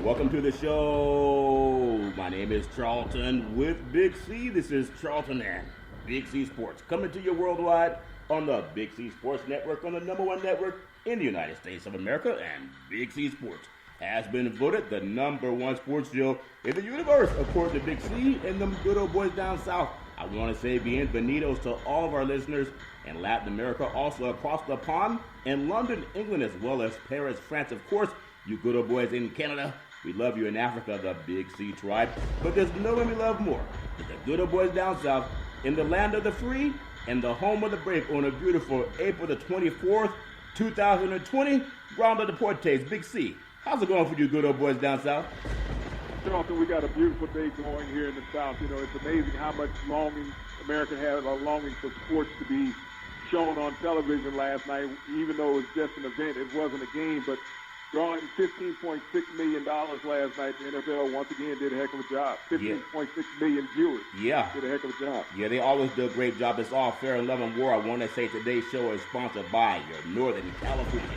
Welcome to the show. My name is Charlton with Big C. This is Charlton and Big C Sports coming to you worldwide on the Big C Sports Network, on the #1 network in the United States of America. And Big C Sports has been voted the #1 sports show in the universe, according to Big C and them good old boys down south. I want to say bienvenidos to all of our listeners in Latin America, also across the pond, in London, England, as well as Paris, France, of course. You good old boys in Canada, we love you in Africa, the Big C tribe. But there's no one we love more than the good old boys down south in the land of the free and the home of the brave on a beautiful April the 24th, 2020. Ground of Deportes, Big C. How's it going for you good old boys down south? Charlton, we got a beautiful day going here in the South. You know, it's amazing how much longing America had, a longing for sports to be shown on television last night. Even though it was just an event, it wasn't a game, but drawing $15.6 million last night, the NFL once again did a heck of a job. 15.6 million viewers. Yeah. Did a heck of a job. Yeah, they always do a great job. It's all fair and love and war. I want to say today's show is sponsored by your Northern California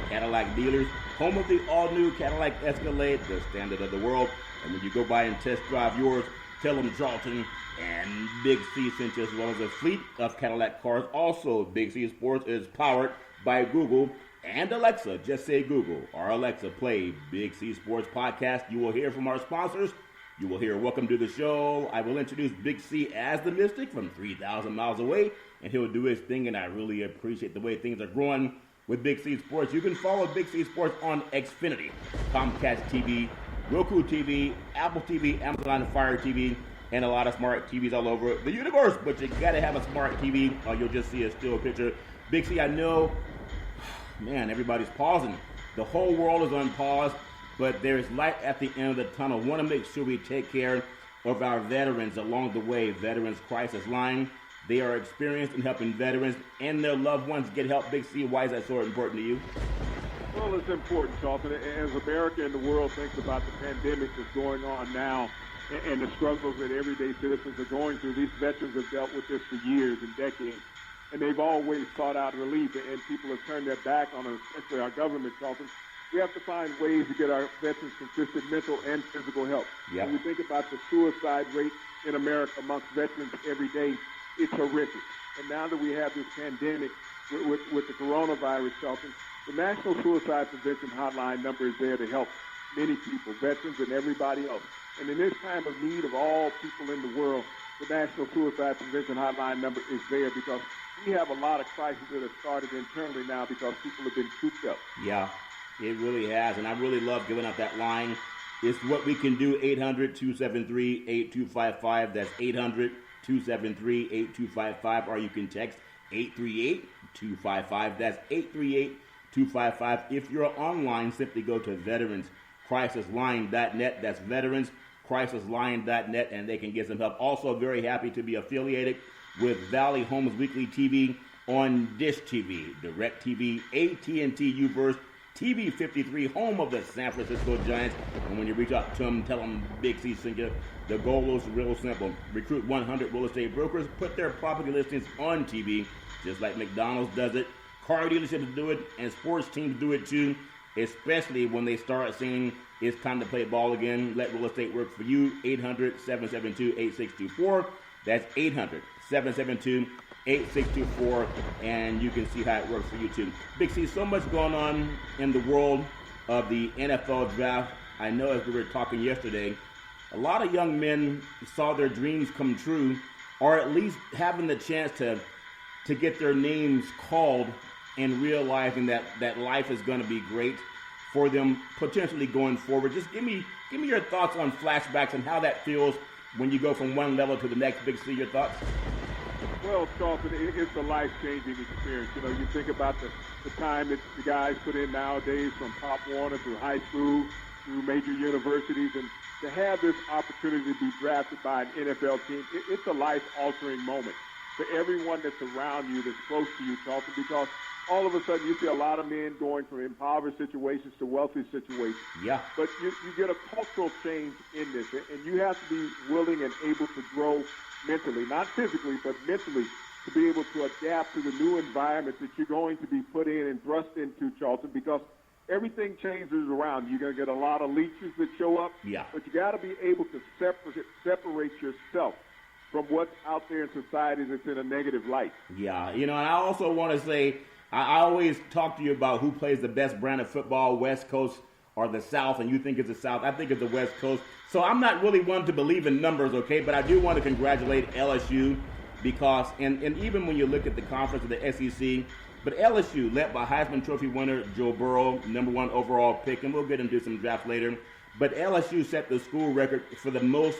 Cadillac dealers, home of the all-new Cadillac Escalade, the standard of the world. And when you go by and test drive yours, tell them Charlton and Big C sent you, as well as a fleet of Cadillac cars. Also, Big C Sports is powered by Google and Alexa. Just say Google or Alexa, play Big C Sports Podcast. You will hear from our sponsors. You will hear welcome to the show. I will introduce Big C as the Mystic from 3,000 miles away, and he'll do his thing, and I really appreciate the way things are growing with Big C Sports. You can follow Big C Sports on Xfinity, Comcast TV, Roku TV, Apple TV, Amazon Fire TV, and a lot of smart TVs all over the universe. But you gotta have a smart TV or you'll just see a still picture. Big C, I know, man, everybody's pausing. The whole world is on pause, but there's light at the end of the tunnel. Want to make sure we take care of our veterans along the way. Veterans Crisis Line. They are experienced in helping veterans and their loved ones get help. Big C, why is that so important to you? Well, it's important, Charlton. As America and the world thinks about the pandemic that's going on now and the struggles that everyday citizens are going through, these veterans have dealt with this for years and decades, and they've always sought out relief, and people have turned their back on us, especially our government, Charlton. We have to find ways to get our veterans consistent mental and physical help. Yep. When we think about the suicide rate in America amongst veterans every day, it's horrific. And now that we have this pandemic with the coronavirus, Charlton, the National Suicide Prevention Hotline number is there to help many people, veterans and everybody else. And in this time of need of all people in the world, the National Suicide Prevention Hotline number is there because we have a lot of crises that have started internally now because people have been cooped up. Yeah, it really has. And I really love giving out that line. It's what we can do, 800-273-8255. That's 800-273-8255. Or you can text 838-255. That's 838-255. If you're online, simply go to veteranscrisisline.net. That's veteranscrisisline.net, and they can get some help. Also, very happy to be affiliated with Valley Homes Weekly TV on Dish TV, DirecTV, AT&T Uverse, TV 53, home of the San Francisco Giants. And when you reach out to them, tell them Big C sent you. The goal is real simple. Recruit 100 real estate brokers, put their property listings on TV, just like McDonald's does it. Car dealerships do it, and sports teams do it too, especially when they start saying it's time to play ball again. Let real estate work for you. 800-772-8624. That's 800-772-8624, and you can see how it works for you too. Big C, so much going on in the world of the NFL draft. I know, as we were talking yesterday, a lot of young men saw their dreams come true, or at least having the chance to get their names called and realizing that life is going to be great for them potentially going forward. Just give me your thoughts on flashbacks and how that feels when you go from one level to the next. Big C, your thoughts? Well, Charlton, it's a life-changing experience. You know, you think about the time that the guys put in nowadays, from Pop Warner through high school, through major universities, and to have this opportunity to be drafted by an NFL team, it's a life-altering moment for everyone that's around you, that's close to you, Charlton, because all of a sudden you see a lot of men going from impoverished situations to wealthy situations. Yeah. But you get a cultural change in this, and you have to be willing and able to grow mentally, not physically, but mentally, to be able to adapt to the new environment that you're going to be put in and thrust into, Charlton, because everything changes around. You're going to get a lot of leeches that show up. Yeah. But you got to be able to separate yourself from what's out there in society that's in a negative light. Yeah, and I also want to say, I always talk to you about who plays the best brand of football, West Coast or the South, and you think it's the South. I think it's the West Coast. So I'm not really one to believe in numbers, okay, but I do want to congratulate LSU because, and even when you look at the conference of the SEC, but LSU, led by Heisman Trophy winner Joe Burrow, #1 overall pick, and we'll get into some draft later, but LSU set the school record for the most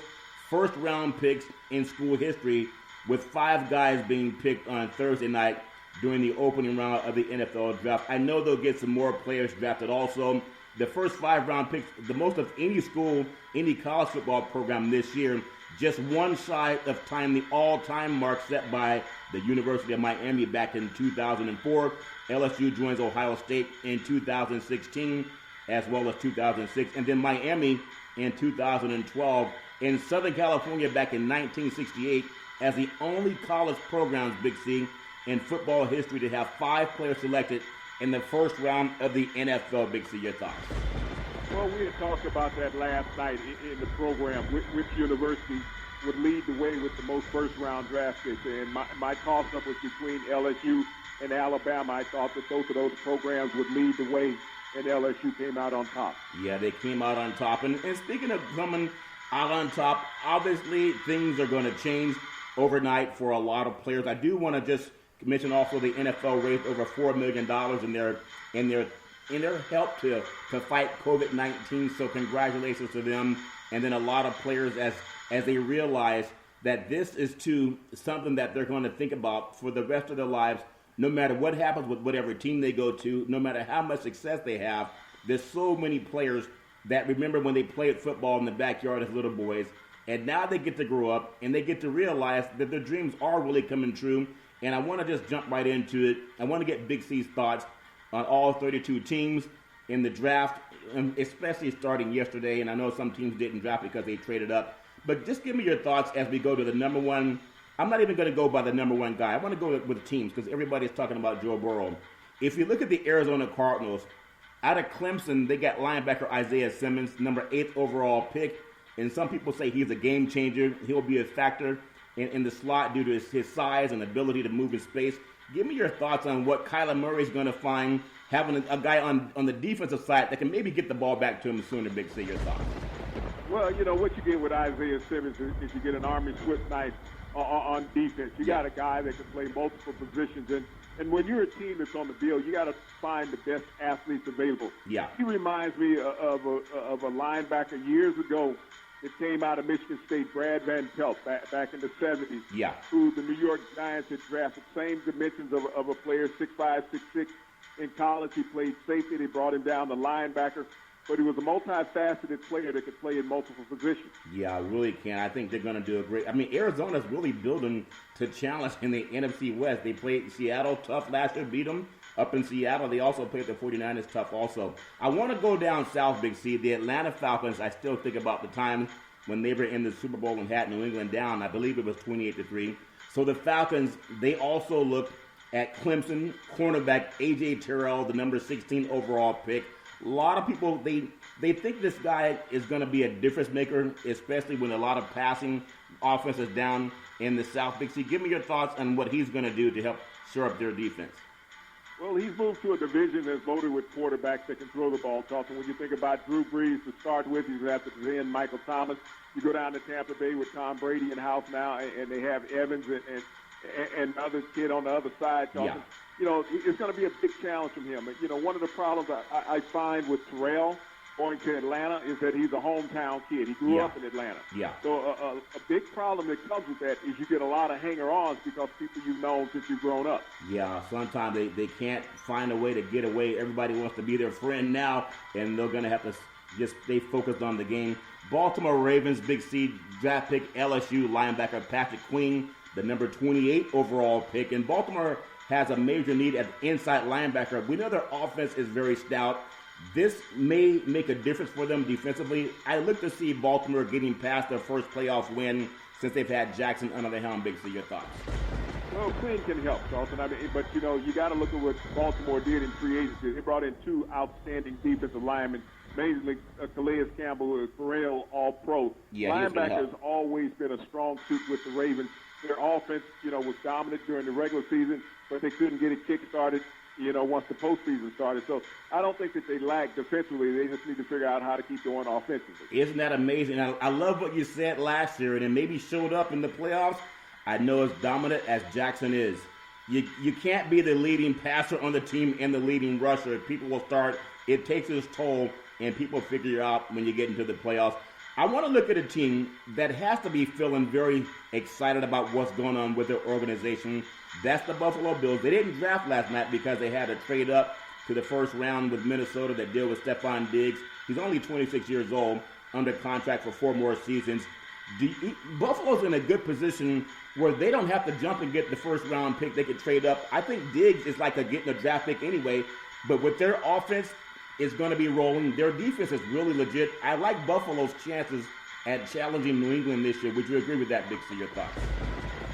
first-round picks in school history, with 5 guys being picked on Thursday night during the opening round of the NFL draft. I know they'll get some more players drafted also. The first 5-round picks, the most of any school, any college football program this year, just one shy of tying the all-time mark set by the University of Miami back in 2004. LSU joins Ohio State in 2016, as well as 2006, and then Miami in 2012. In Southern California back in 1968 as the only college programs, Big C, in football history to have 5 players selected in the first round of the NFL. Big C, your thoughts? Well, we had talked about that last night in the program, which university would lead the way with the most first-round draft picks. And my toss-up was between LSU and Alabama. I thought that both of those programs would lead the way, and LSU came out on top. Yeah, they came out on top. And speaking of coming out on top, obviously things are going to change overnight for a lot of players. I do want to just mention also the NFL raised over $4 million in their help to fight COVID-19. So congratulations to them. And then a lot of players as they realize that this is something that they're going to think about for the rest of their lives, no matter what happens with whatever team they go to, no matter how much success they have. There's so many players that remember when they played football in the backyard as little boys, and now they get to grow up and they get to realize that their dreams are really coming true. And I want to just jump right into it. I want to get Big C's thoughts on all 32 teams in the draft, especially starting yesterday. And I know some teams didn't draft because they traded up. But just give me your thoughts as we go to the #1. I'm not even going to go by the #1 guy. I want to go with teams because everybody's talking about Joe Burrow. If you look at the Arizona Cardinals, out of Clemson, they got linebacker Isaiah Simmons, #8 overall pick. And some people say he's a game changer. He'll be a factor in the slot due to his size and ability to move in space. Give me your thoughts on what Kyler Murray's going to find, having a guy on the defensive side that can maybe get the ball back to him sooner. Big C, your thoughts? Well, what you get with Isaiah Simmons is you get an Army Swiss knife on defense. You got a guy that can play multiple positions. And when you're a team that's on the field, you got to find the best athletes available. Yeah. He reminds me of a linebacker years ago that came out of Michigan State, Brad Van Pelt, back in the 70s. Yeah. Who the New York Giants had drafted. Same dimensions of a player, 6'5", 6'6". In college, he played safety. They brought him down to linebacker. But he was a multifaceted player that could play in multiple positions. Yeah, I really can. I think they're going to do a great. I mean, Arizona's really building to challenge in the NFC West. They played Seattle tough last year, beat them up in Seattle. They also played the 49ers tough also. I want to go down south, Big C. The Atlanta Falcons, I still think about the time when they were in the Super Bowl and had New England down. I believe it was 28-3. So the Falcons, they also look at Clemson, cornerback A.J. Terrell, the #16 overall pick. A lot of people, they think this guy is going to be a difference maker, especially when a lot of passing offense is down in the South. Big C, give me your thoughts on what he's going to do to help shore up their defense. Well, he's moved to a division that's loaded with quarterbacks that can throw the ball. Talking when you think about Drew Brees to start with, he's at the end, Michael Thomas. You go down to Tampa Bay with Tom Brady in house now, and they have Evans and another kid on the other side. Talking. Yeah. It's going to be a big challenge from him. One of the problems I find with Terrell going to Atlanta is that he's a hometown kid. He grew up in Atlanta. Yeah. So a big problem that comes with that is you get a lot of hanger-ons because people you've known since you've grown up. Yeah, sometimes they can't find a way to get away. Everybody wants to be their friend now, and they're going to have to just stay focused on the game. Baltimore Ravens, Big C, draft pick LSU linebacker Patrick Queen, the #28 overall pick. And Baltimore has a major need at inside linebacker. We know their offense is very stout. This may make a difference for them defensively. I look to see Baltimore getting past their first playoff win since they've had Jackson under the helm. Big C, your thoughts? Well, Quinn can help, Charlton. I mean, but you got to look at what Baltimore did in free agency. They brought in two outstanding defensive linemen, mainly Calais Campbell, perennial All-Pro. Yeah, linebackers always been a strong suit with the Ravens. Their offense, was dominant during the regular season, but they couldn't get it kick-started, once the postseason started. So I don't think that they lack defensively. They just need to figure out how to keep going offensively. Isn't that amazing? I love what you said last year, and it maybe showed up in the playoffs. I know as dominant as Jackson is. You can't be the leading passer on the team and the leading rusher. People will start. It takes its toll, and people figure out when you get into the playoffs. I want to look at a team that has to be feeling very excited about what's going on with their organization. That's the Buffalo Bills. They didn't draft last night because they had to trade up to the first round with Minnesota that deal with Stephon Diggs. He's only 26 years old, under contract for 4 more seasons. Buffalo's in a good position where they don't have to jump and get the first round pick. They could trade up. I think Diggs is like getting a draft pick anyway, but with their offense is going to be rolling. Their defense is really legit. I like Buffalo's chances at challenging New England this year. Would you agree with that, Big C? Your thoughts?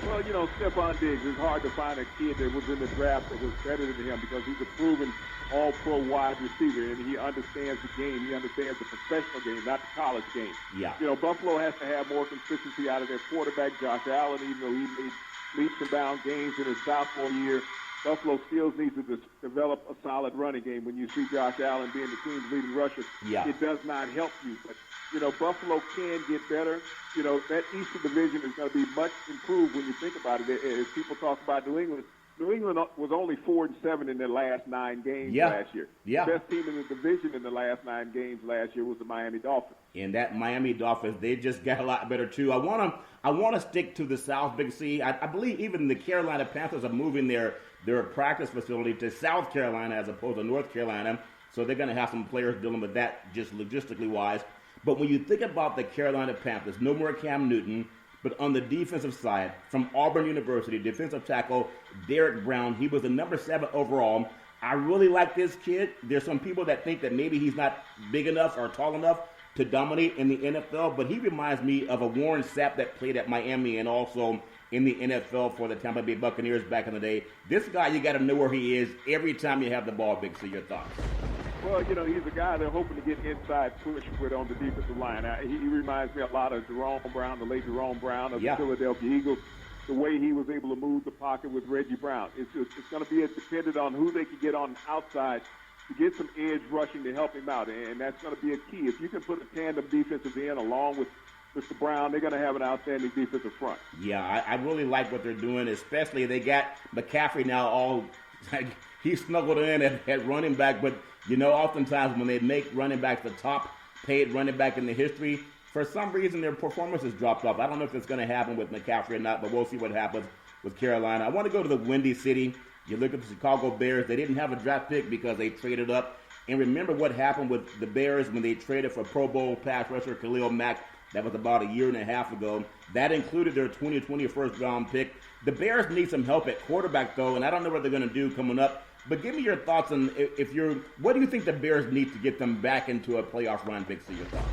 Well, Stephon Diggs, it's hard to find a kid that was in the draft that was better than him because he's a proven all-pro wide receiver, and he understands the game. He understands the professional game, not the college game. Yeah. Buffalo has to have more consistency out of their quarterback, Josh Allen, even though he made leaps and bound games in his sophomore year. Buffalo still needs to develop a solid running game. When you see Josh Allen being the team's leading rusher, it does not help you. But, Buffalo can get better. That Eastern Division is going to be much improved when you think about it. As people talk about New England was only 4-7 in their last 9 games last year. Yeah. The best team in the division in the last 9 games last year was the Miami Dolphins. And that Miami Dolphins, they just got a lot better too. I want to stick to the South, Big C. I believe even the Carolina Panthers are moving their practice facility to South Carolina as opposed to North Carolina. So they're going to have some players dealing with that just logistically wise. But when you think about the Carolina Panthers, no more Cam Newton. But on the defensive side, from Auburn University, defensive tackle Derek Brown, he was the number 7 overall. I really like this kid. There's some people that think that maybe he's not big enough or tall enough to dominate in the NFL, but he reminds me of a Warren Sapp that played at Miami and also in the NFL for the Tampa Bay Buccaneers back in the day. This guy, you got to know where he is every time you have the ball, Big C. Your thoughts? Well, he's a guy they're hoping to get inside push with on the defensive line. He reminds me a lot of Jerome Brown, the late Jerome Brown of the Philadelphia Eagles, the way he was able to move the pocket with Reggie Brown. It's going to be dependent on who they can get on the outside to get some edge rushing to help him out, and that's going to be a key. If you can put a tandem defensive end along with Mr. Brown, they're going to have an outstanding defensive front. Yeah, I really like what they're doing, especially they got McCaffrey now all he's snuggled in at running back, but oftentimes when they make running back the top paid running back in the history, for some reason their performance has dropped off. I don't know if it's going to happen with McCaffrey or not, but we'll see what happens with Carolina. I want to go to the Windy City. You look at the Chicago Bears. They didn't have a draft pick because they traded up. And remember what happened with the Bears when they traded for Pro Bowl pass rusher Khalil Mack. That was about a year and a half ago. That included their 2020 first-round pick. The Bears need some help at quarterback, though, and I don't know what they're going to do coming up. But give me your thoughts on what do you think the Bears need to get them back into a playoff run, Big C? Your thoughts?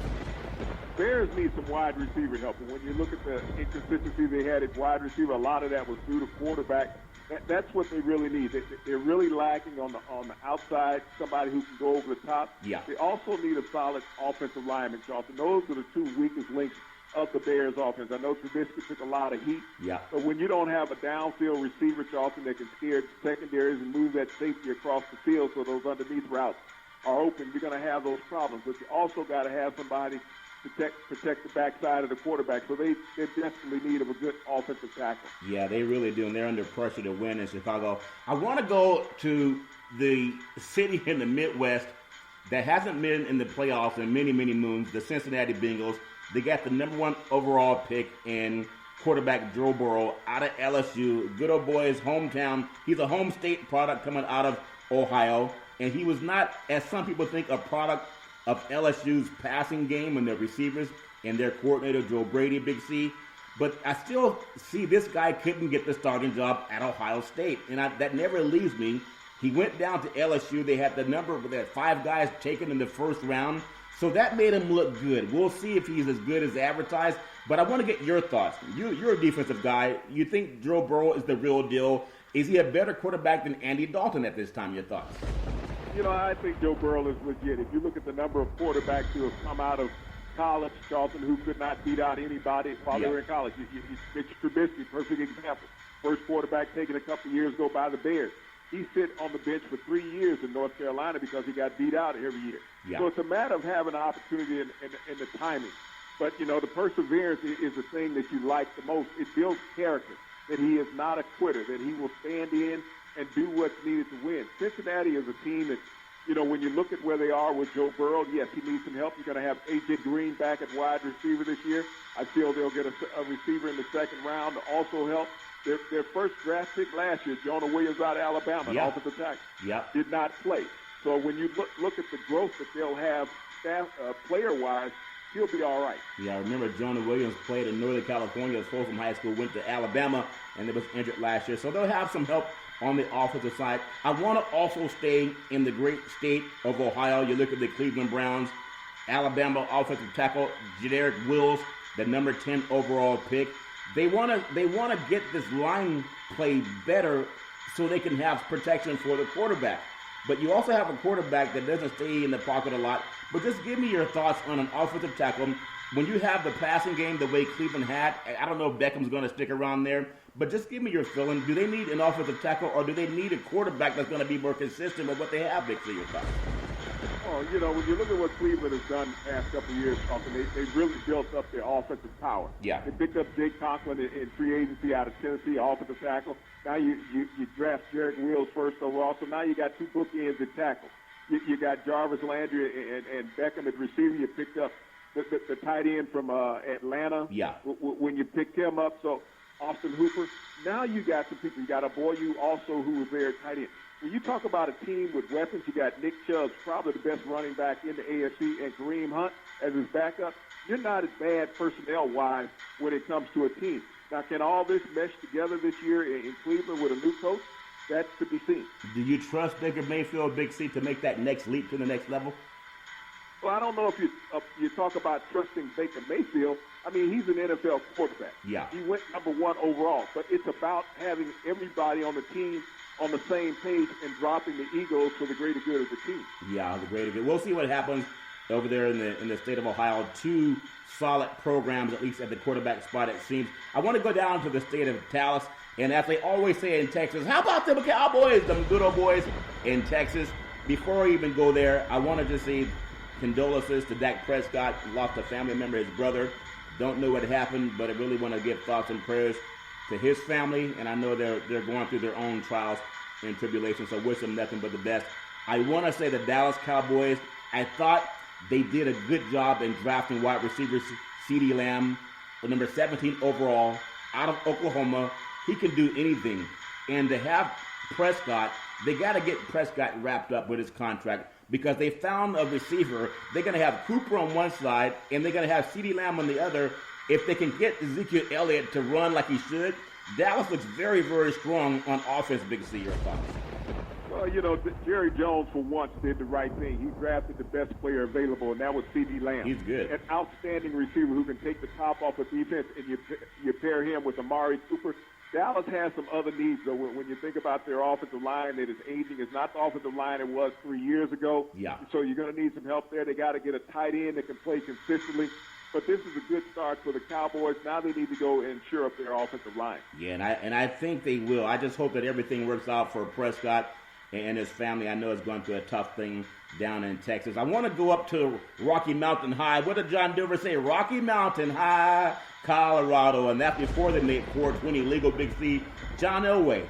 Bears need some wide receiver help. And when you look at the inconsistency they had at wide receiver, a lot of that was due to quarterback. That's what they really need. They're really lacking on the outside, somebody who can go over the top. Yeah. They also need a solid offensive lineman, Charlton. Those are the 2 weakest links of the Bears offense. I know Trubisky took a lot of heat. Yeah. But when you don't have a downfield receiver, Charlton, that can scare secondaries and move that safety across the field so those underneath routes are open, you're going to have those problems. But you also got to have somebody protect the backside of the quarterback. So they desperately need of a good offensive tackle. Yeah, they really do, and they're under pressure to win in Chicago. I want to go to the city in the Midwest that hasn't been in the playoffs in many, many moons, the Cincinnati Bengals. They got the number 1 overall pick in quarterback Joe Burrow out of LSU. Good old boy's hometown. He's a home state product coming out of Ohio, and he was not, as some people think, a product of LSU's passing game and their receivers and their coordinator, Joe Brady, Big C. But I still see this guy couldn't get the starting job at Ohio State, and that never leaves me. He went down to LSU. They had 5 guys taken in the first round. So that made him look good. We'll see if he's as good as advertised. But I want to get your thoughts. You're a defensive guy. You think Joe Burrow is the real deal? Is he a better quarterback than Andy Dalton at this time? Your thoughts? I think Joe Burrow is legit. If you look at the number of quarterbacks who have come out of college, Charlton, who could not beat out anybody while they were in college. Mitch Trubisky, perfect example. First quarterback taken a couple of years ago by the Bears. He sit on the bench for 3 years in North Carolina because he got beat out every year. Yeah. So it's a matter of having an opportunity and the timing. But, the perseverance is the thing that you like the most. It builds character, that he is not a quitter, that he will stand in and do what's needed to win. Cincinnati is a team that, when you look at where they are with Joe Burrow, yes, he needs some help. You're going to have A.J. Green back at wide receiver this year. I feel they'll get a receiver in the second round to also help. Their first draft pick last year, Jonah Williams out of Alabama, an offensive tackle, did not play. So when you look at the growth that they'll have player-wise, he'll be all right. Yeah, I remember Jonah Williams played in Northern California, Folsom High School, went to Alabama, and was injured last year. So they'll have some help on the offensive side. I want to also stay in the great state of Ohio. You look at the Cleveland Browns, Alabama offensive tackle Jedrick Wills, the number 10 overall pick. They want to get this line play better so they can have protection for the quarterback. But you also have a quarterback that doesn't stay in the pocket a lot. But just give me your thoughts on an offensive tackle. When you have the passing game the way Cleveland had, I don't know if Beckham's going to stick around there, but just give me your feeling. Do they need an offensive tackle, or do they need a quarterback that's going to be more consistent with what they have, Big C? Your thoughts? Oh, when you look at what Cleveland has done the past couple of years, they've really built up their offensive power. Yeah. They picked up Jake Conklin in free agency out of Tennessee, offensive tackle. Now you draft Jedrick Wills first overall, so now you got two bookends at tackle. You got Jarvis Landry and Beckham at receiver. You picked up the tight end from Atlanta. Yeah. When you picked him up, so Austin Hooper. Now you got some people. You got a boy you also who was there at tight end. When you talk about a team with weapons, you got Nick Chubb, probably the best running back in the AFC, and Kareem Hunt as his backup. You're not as bad personnel-wise when it comes to a team. Now, can all this mesh together this year in Cleveland with a new coach? That's to be seen. Do you trust Baker Mayfield, Big C, to make that next leap to the next level? Well, I don't know if you talk about trusting Baker Mayfield. I mean, he's an NFL quarterback. Yeah. He went number one overall. But it's about having everybody on the team on the same page and dropping the egos for the greater good of the team. Yeah, the greater good. We'll see what happens over there in the state of Ohio. Two solid programs, at least at the quarterback spot, it seems. I want to go down to the state of Dallas. And as they always say in Texas, how about them Cowboys, them good old boys in Texas? Before I even go there, I want to just say condolences to Dak Prescott, lost a family member, his brother. Don't know what happened, but I really want to give thoughts and prayers to his family, and I know they're going through their own trials and tribulations, so wish them nothing but the best. I want to say the Dallas Cowboys, I thought they did a good job in drafting wide receiver CeeDee Lamb, the number 17 overall, out of Oklahoma. He can do anything. And to have Prescott, they got to get Prescott wrapped up with his contract because they found a receiver. They're going to have Cooper on one side, and they're going to have CeeDee Lamb on the other. If they can get Ezekiel Elliott to run like he should, Dallas looks very, very strong on offense, Big C. Your thoughts? Well, Jerry Jones, for once, did the right thing. He drafted the best player available, and that was CeeDee Lamb. He's good. An outstanding receiver who can take the top off of defense, and you pair him with Amari Cooper. Dallas has some other needs, though. When you think about their offensive line that is aging, it's not the offensive line it was 3 years ago. Yeah. So you're going to need some help there. They got to get a tight end that can play consistently. But this is a good start for the Cowboys. Now they need to go and shore up their offensive line. Yeah, and I think they will. I just hope that everything works out for Prescott and his family. I know it's going through a tough thing down in Texas. I want to go up to Rocky Mountain High. What did John Denver say? Rocky Mountain High, Colorado. And that's before they made 420 legal, Big C. John Elway.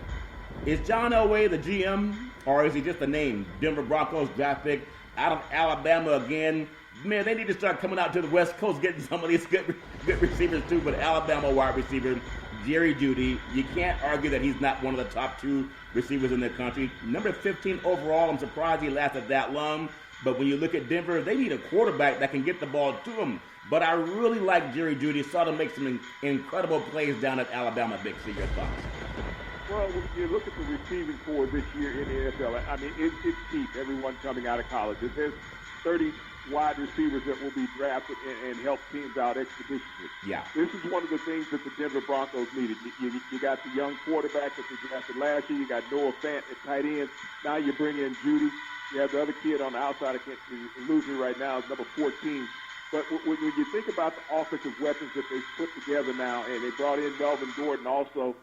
Is John Elway the GM, or is he just a name? Denver Broncos draft pick out of Alabama again. Man, they need to start coming out to the West Coast, getting some of these good receivers too. But Alabama wide receiver Jerry Jeudy, you can't argue that he's not one of the top two receivers in the country. Number 15 overall, I'm surprised he lasted that long. But when you look at Denver, they need a quarterback that can get the ball to him. But I really like Jerry Jeudy. Saw him make some incredible plays down at Alabama. Big C, your thoughts? Well, when you look at the receiving corps this year in the NFL, I mean, it's deep, everyone coming out of college. There's 30 wide receivers that will be drafted and help teams out expeditiously. Yeah. This is one of the things that the Denver Broncos needed. You got the young quarterback that they drafted last year. You got Noah Fant at tight end. Now you bring in Judy. You have the other kid on the outside. I can't lose me right now. It's number 14. But when you think about the offensive weapons that they've put together now, and they brought in Melvin Gordon also,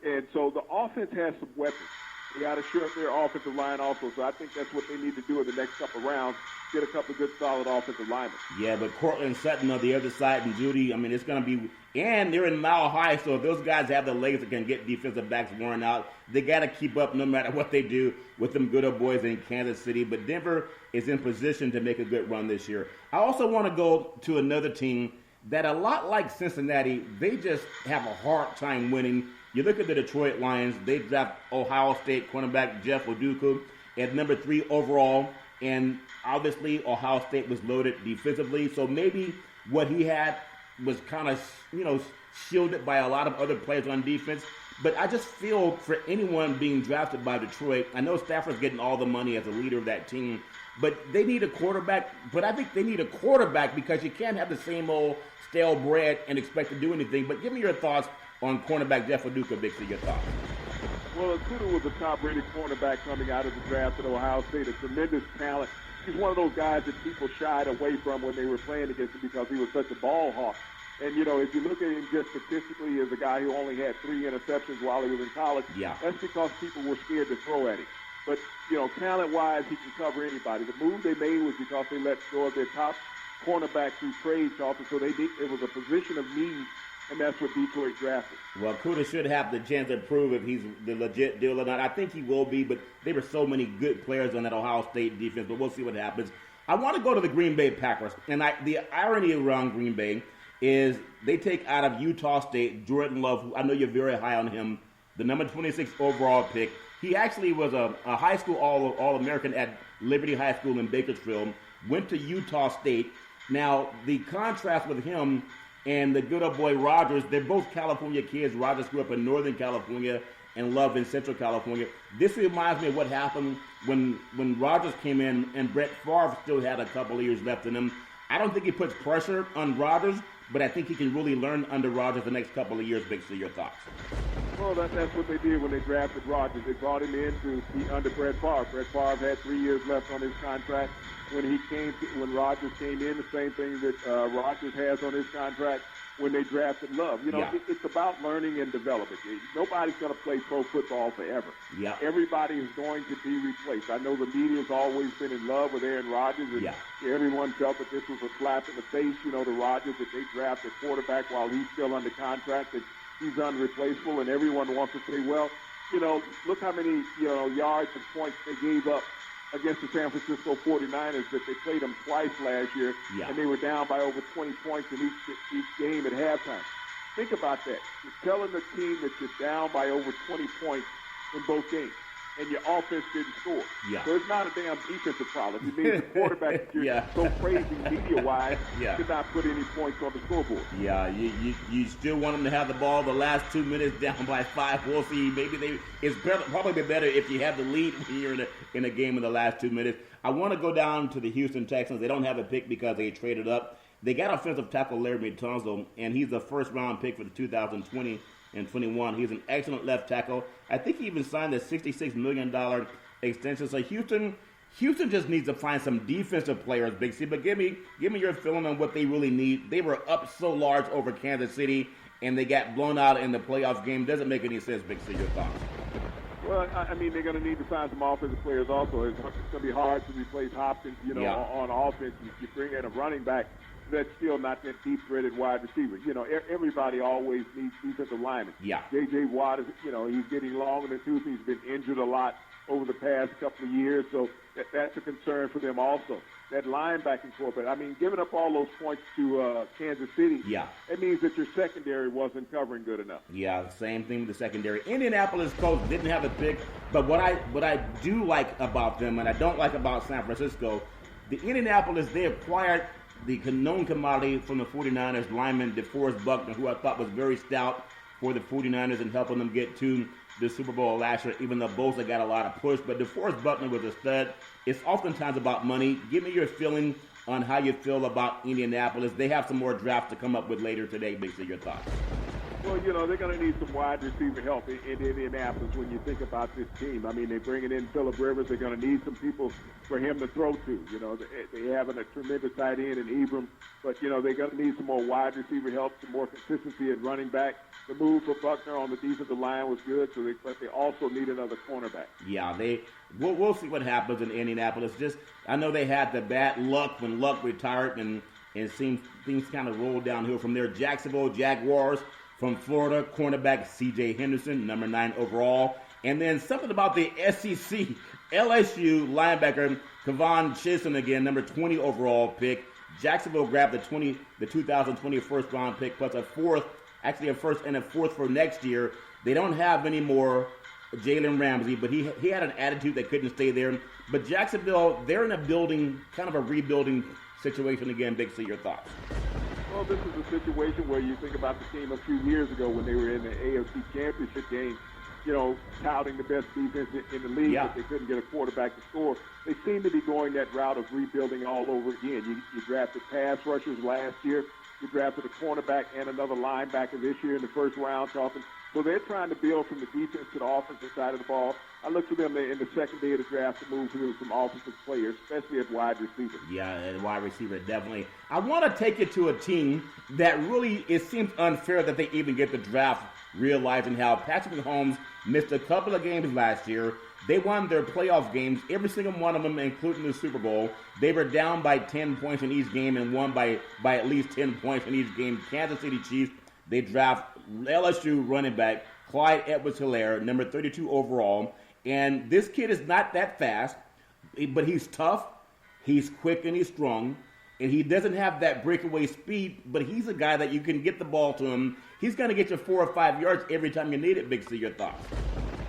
and so the offense has some weapons. They got to shore up their offensive line also. So I think that's what they need to do in the next couple of rounds, get a couple of good, solid offensive linemen. Yeah, but Cortland Sutton on the other side and Judy, I mean, it's going to be – and they're in Mile High, so if those guys have the legs that can get defensive backs worn out, they got to keep up no matter what they do with them good old boys in Kansas City. But Denver is in position to make a good run this year. I also want to go to another team that, a lot like Cincinnati, they just have a hard time winning. You look at the Detroit Lions, they draft Ohio State cornerback Jeff Okudah at number 3 overall, and obviously Ohio State was loaded defensively, so maybe what he had was kind of, shielded by a lot of other players on defense. But I just feel for anyone being drafted by Detroit, I know Stafford's getting all the money as a leader of that team, but they need a quarterback. But I think they need a quarterback because you can't have the same old stale bread and expect to do anything. But give me your thoughts on cornerback Jeff Okudah, Bixby, your thoughts. Well, Okudah was a top-rated cornerback coming out of the draft at Ohio State, a tremendous talent. He's one of those guys that people shied away from when they were playing against him because he was such a ball hawk. And, if you look at him just statistically as a guy who only had 3 interceptions while he was in college, that's because people were scared to throw at him. But, talent-wise, he can cover anybody. The move they made was because they let go of their top cornerback through trades also, so it was a position of need, and that's what Detroit drafted. Well, Okudah should have the chance to prove if he's the legit deal or not. I think he will be, but there were so many good players on that Ohio State defense, but we'll see what happens. I want to go to the Green Bay Packers, and the irony around Green Bay is they take out of Utah State Jordan Love, who I know you're very high on him, the number 26 overall pick. He actually was a high school All-American at Liberty High School in Bakersfield, went to Utah State. Now, the contrast with him and the good old boy Rodgers, they're both California kids. Rodgers grew up in Northern California and Love in Central California. This reminds me of what happened when Rodgers came in and Brett Favre still had a couple of years left in him. I don't think he puts pressure on Rodgers, but I think he can really learn under Rodgers the next couple of years. Bixby, your thoughts? Well, that's what they did when they drafted Rodgers. They brought him in to be under Brett Favre. Brett Favre had 3 years left on his contract. When Rodgers came in, the same thing that Rodgers has on his contract when they drafted Love. It's about learning and development. Nobody's going to play pro football forever. Yeah. Everybody is going to be replaced. I know the media's always been in love with Aaron Rodgers, and everyone felt that this was a slap in the face, to Rodgers, that they drafted quarterback while he's still under contract, that he's unreplaceable, and everyone wants to say, well, look how many, yards and points they gave up against the San Francisco 49ers, that they played them twice last year, and they were down by over 20 points in each game at halftime. Think about that. You're telling the team that you're down by over 20 points in both games, and your offense didn't score. Yeah. So it's not a damn defensive problem. It means the quarterback that you're so crazy media-wise did not put any points on the scoreboard. Yeah, you still want them to have the ball the last 2 minutes down by 5. We'll see. Maybe it's probably better if you have the lead when you're in a game in the last 2 minutes. I want to go down to the Houston Texans. They don't have a pick because they traded up. They got offensive tackle Larry Tunsil, and he's a first-round pick for the 2020 and 21. He's an excellent left tackle. I think he even signed a $66 million extension. So Houston just needs to find some defensive players, Big C. But give me your feeling on what they really need. They were up so large over Kansas City, and they got blown out in the playoff game. Doesn't make any sense, Big C. Your thoughts? Well, I mean, they're going to need to find some offensive players also. It's going to be hard to replace Hopkins, on offense. You bring in a running back that's still not that deep-threaded wide receiver. Everybody always needs defensive linemen. Yeah. J.J. Watt is, he's getting long in the tooth. He's been injured a lot over the past couple of years, so that's a concern for them also. That linebacking corps, but I mean, giving up all those points to Kansas City, it means that your secondary wasn't covering good enough. Yeah, same thing with the secondary. Indianapolis Colts didn't have a pick, but what I do like about them, and I don't like about San Francisco, the Indianapolis, they acquired the known commodity from the 49ers lineman DeForest Buckner, who I thought was very stout for the 49ers and helping them get to the Super Bowl last year, even though Bosa got a lot of push. But DeForest Buckner was a stud. It's oftentimes about money. Give me your feeling on how you feel about Indianapolis. They have some more drafts to come up with later today. Big C, your thoughts. Well, they're going to need some wide receiver help in Indianapolis when you think about this team. I mean, they're bringing in Phillip Rivers. They're going to need some people for him to throw to. They have a tremendous tight end in Ebram, but, they're going to need some more wide receiver help, some more consistency at running back. The move for Buckner on the defensive line was good, but they also need another cornerback. Yeah, we'll see what happens in Indianapolis. I know they had the bad luck when Luck retired, and things kind of rolled downhill from there. Jacksonville Jaguars. From Florida, cornerback C.J. Henderson, number 9 overall. And then something about the SEC, LSU linebacker Kevon Chisholm again, number 20 overall pick. Jacksonville grabbed the 2020 first-round pick plus a first and a fourth for next year. They don't have any more Jalen Ramsey, but he had an attitude that couldn't stay there. But Jacksonville, they're in kind of a rebuilding situation again. Big C, your thoughts? Well, this is a situation where you think about the team a few years ago when they were in the AFC Championship game, touting the best defense in the league, but they couldn't get a quarterback to score. They seem to be going that route of rebuilding all over again. You drafted pass rushers last year. You drafted a cornerback and another linebacker this year in the first round. So they're trying to build from the defense to the offensive side of the ball. I look for them in the second day of the draft to move through some offensive players, especially at wide receiver. Yeah, at wide receiver, definitely. I want to take you to a team that really, it seems unfair that they even get the draft, realizing how Patrick Mahomes missed a couple of games last year. They won their playoff games, every single one of them, including the Super Bowl. They were down by 10 points in each game and won by at least 10 points in each game. Kansas City Chiefs, they draft LSU running back Clyde Edwards-Helaire, number 32 overall. And this kid is not that fast, but he's tough, he's quick, and he's strong. And he doesn't have that breakaway speed, but he's a guy that you can get the ball to him. He's going to get you 4 or 5 yards every time you need it. Big C, your thoughts?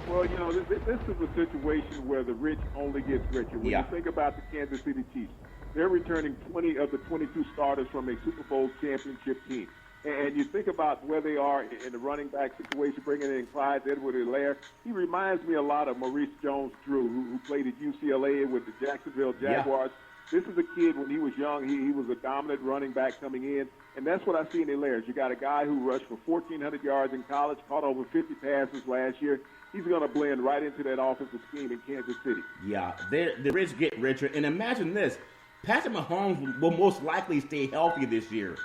Well, this is a situation where the rich only gets richer. When you think about the Kansas City Chiefs, they're returning 20 of the 22 starters from a Super Bowl championship team. And you think about where they are in the running back situation, bringing in Clyde Edwards-Helaire. He reminds me a lot of Maurice Jones-Drew, who played at UCLA with the Jacksonville Jaguars. Yeah. This is a kid, when he was young, he was a dominant running back coming in. And that's what I see in Helaire. You got a guy who rushed for 1,400 yards in college, caught over 50 passes last year. He's going to blend right into that offensive scheme in Kansas City. Yeah, the rich get richer. And imagine this. Patrick Mahomes will most likely stay healthy this year.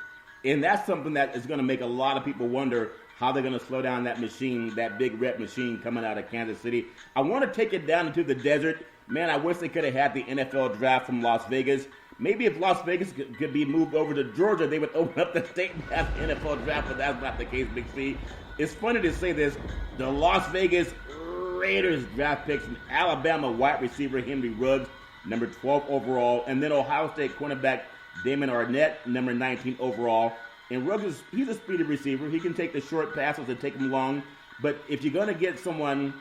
And that's something that is going to make a lot of people wonder how they're going to slow down that machine, that big rep machine coming out of Kansas City. I want to take it down into the desert. Man, I wish they could have had the NFL draft from Las Vegas. Maybe if Las Vegas could be moved over to Georgia, they would open up the state and have the NFL draft, but that's not the case, Big C. It's funny to say this. The Las Vegas Raiders draft picks from Alabama wide receiver Henry Ruggs, number 12 overall, and then Ohio State cornerback Damon Arnett, number 19 overall. And Ruggs, he's a speedy receiver. He can take the short passes and take them long. But if you're going to get someone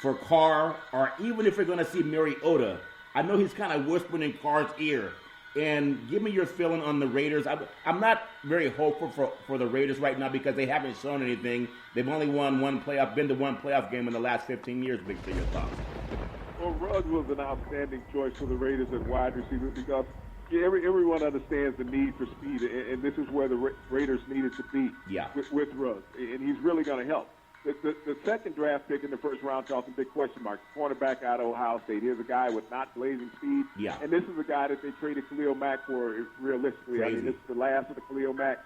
for Carr, or even if you're going to see Mariota, I know he's kind of whispering in Carr's ear. And give me your feeling on the Raiders. I'm not very hopeful for the Raiders right now because they haven't shown anything. They've only been to one playoff game in the last 15 years. Big to your thoughts. Well, Ruggs was an outstanding choice for the Raiders at wide receiver because everyone understands the need for speed, and this is where the Raiders needed to be with Ruggs, and he's really going to help. The second draft pick in the first round, Charlton, big question mark. Cornerback out of Ohio State. Here's a guy with not blazing speed. Yeah. And this is a guy that they traded Khalil Mack for, realistically. Crazy. I mean, this is the last of the Khalil Mack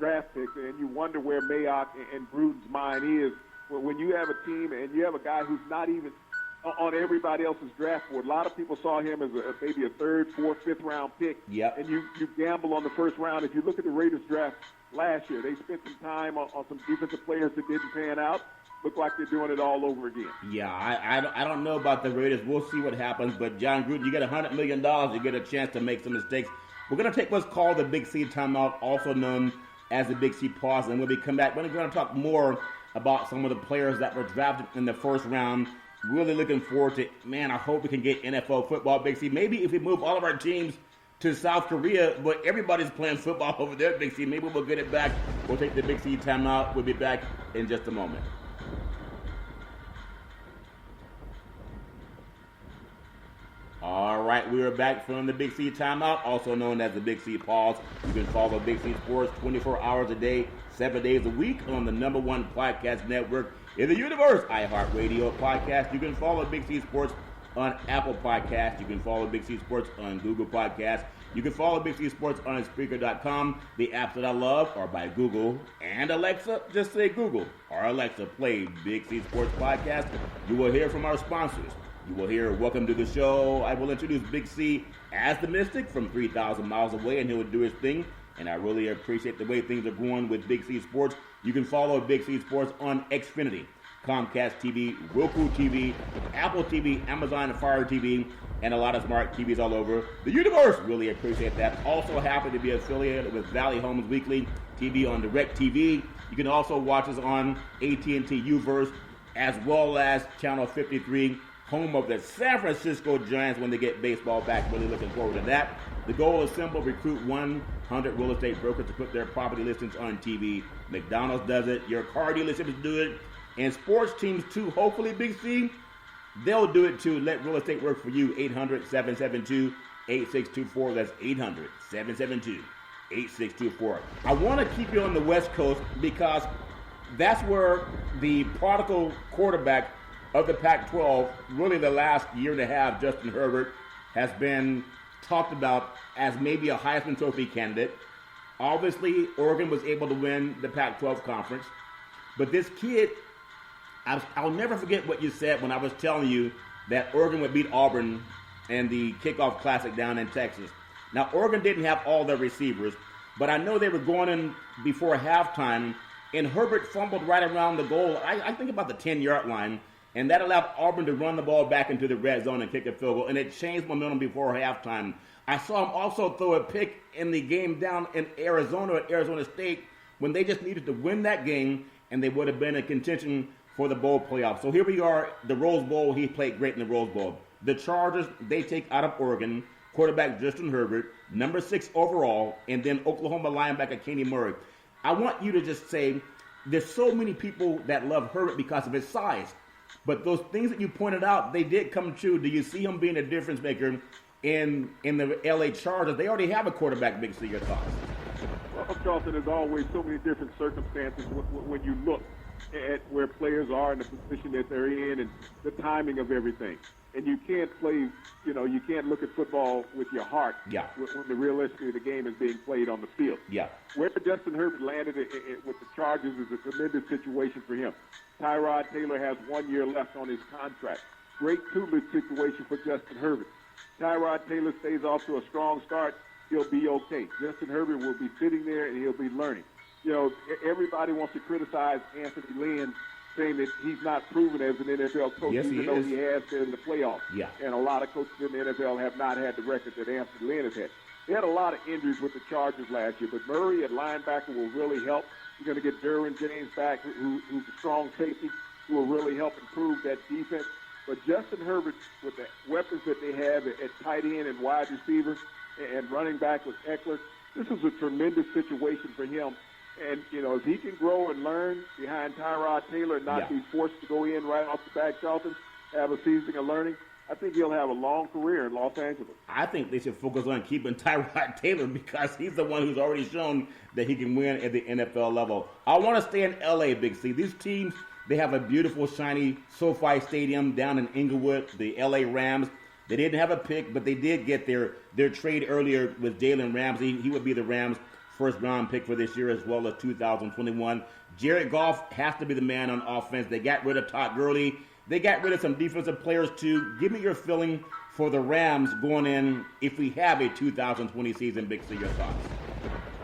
draft picks, and you wonder where Mayock and Gruden's mind is when you have a team and you have a guy who's not even on everybody else's draft board. A lot of people saw him as maybe a third, fourth, fifth round pick. Yep. And you gamble on the first round. If you look at the Raiders draft last year, they spent some time on some defensive players that didn't pan out. Look like they're doing it all over again. Yeah, I don't know about the Raiders. We'll see what happens. But John Gruden, you get $100 million, you get a chance to make some mistakes. We're going to take what's called the Big C timeout, also known as the Big C pause. And when we come back, we're going to talk more about some of the players that were drafted in the first round. Really looking forward to it. Man, I hope we can get NFL football, Big C. Maybe if we move all of our teams to South Korea, but everybody's playing football over there, Big C. Maybe we'll get it back. We'll take the Big C timeout. We'll be back in just a moment. right, we are back from the Big C Timeout, also known as the Big C Pause. You can follow Big C Sports 24 hours a day, 7 days a week on the #1 podcast network in the universe, iHeartRadio Podcast. You can follow Big C Sports on Apple Podcasts. You can follow Big C Sports on Google Podcasts. You can follow Big C Sports on Spreaker.com. The apps that I love are by Google and Alexa. Just say Google or Alexa, play Big C Sports Podcast. You will hear from our sponsors. You will hear Welcome to the Show. I will introduce Big C as the Mystic from 3,000 miles away, and he will do his thing. And I really appreciate the way things are going with Big C Sports. You can follow Big C Sports on Xfinity, Comcast TV, Roku TV, Apple TV, Amazon Fire TV, and a lot of smart TVs all over the universe. Really appreciate that. Also happy to be affiliated with Valley Homes Weekly TV on DirecTV. You can also watch us on AT&T Uverse, as well as Channel 53, home of the San Francisco Giants when they get baseball back. Really looking forward to that. The goal is simple: recruit 100 real estate brokers to put their property listings on TV. McDonald's does it. Your car dealerships do it. And sports teams too. Hopefully, Big C, they'll do it too. Let real estate work for you. 800-772-8624. That's 800-772-8624. I want to keep you on the West Coast because that's where the prodigal quarterback of the Pac-12, really the last year and a half, Justin Herbert, has been talked about as maybe a Heisman Trophy candidate. Obviously, Oregon was able to win the Pac-12 conference. But this kid, I'll never forget what you said when I was telling you that Oregon would beat Auburn in the kickoff classic down in Texas. Now, Oregon didn't have all their receivers, but I know they were going in before halftime, and Herbert fumbled right around the goal. I think about the 10-yard line, and that allowed Auburn to run the ball back into the red zone and kick a field goal, and it changed momentum before halftime. I saw him also throw a pick in the game down in Arizona at Arizona State when they just needed to win that game, and they would have been in contention for the bowl playoff. So here we are, the Rose Bowl. He played great in the Rose Bowl. The Chargers, they take out of Oregon quarterback Justin Herbert, number 6 overall, and then Oklahoma linebacker Kenny Murray. I want you to just say, there's so many people that love Herbert because of his size. But those things that you pointed out, they did come true. Do you see him being a difference maker in the L.A. Chargers? They already have a quarterback. Big C, your thoughts? Well, Charlton, there's always so many different circumstances when you look at where players are in the position that they're in and the timing of everything. And you can't play, you can't look at football with your heart when the realistically the game is being played on the field. Yeah. Where Justin Herbert landed with the Chargers is a tremendous situation for him. Tyrod Taylor has 1 year left on his contract. Great tutelage situation for Justin Herbert. Tyrod Taylor stays off to a strong start, he'll be okay. Justin Herbert will be sitting there and he'll be learning. Everybody wants to criticize Anthony Lynn, saying that he's not proven as an NFL coach, even though he has been in the playoffs. Yeah. And a lot of coaches in the NFL have not had the record that Anthony Lynn has had. They had a lot of injuries with the Chargers last year, but Murray at linebacker will really help. You're going to get Derwin James back, who's a strong safety, who will really help improve that defense. But Justin Herbert, with the weapons that they have at tight end and wide receiver and running back with Eckler, this is a tremendous situation for him. And, if he can grow and learn behind Tyrod Taylor and not be forced to go in right off the bat, Charlton, have a season of learning, I think he'll have a long career in Los Angeles. I think they should focus on keeping Tyrod Taylor because he's the one who's already shown that he can win at the NFL level. I want to stay in L.A., Big C. These teams, they have a beautiful, shiny SoFi Stadium down in Inglewood, the L.A. Rams. They didn't have a pick, but they did get their trade earlier with Jalen Ramsey. He would be the Rams' first-round pick for this year as well as 2021. Jared Goff has to be the man on offense. They got rid of Todd Gurley. They got rid of some defensive players, too. Give me your feeling for the Rams going in if we have a 2020 season. Big C, your thoughts?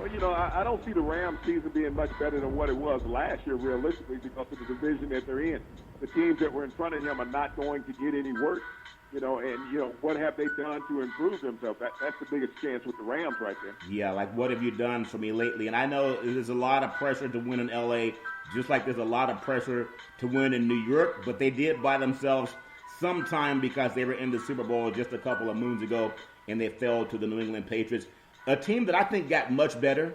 Well, I don't see the Rams season being much better than what it was last year, realistically, because of the division that they're in. The teams that were in front of him are not going to get any worse. What have they done to improve themselves? That's the biggest chance with the Rams right there. Yeah, like what have you done for me lately? And I know there's a lot of pressure to win in L.A., just like there's a lot of pressure to win in New York, but they did buy themselves some time because they were in the Super Bowl just a couple of moons ago, and they fell to the New England Patriots. A team that I think got much better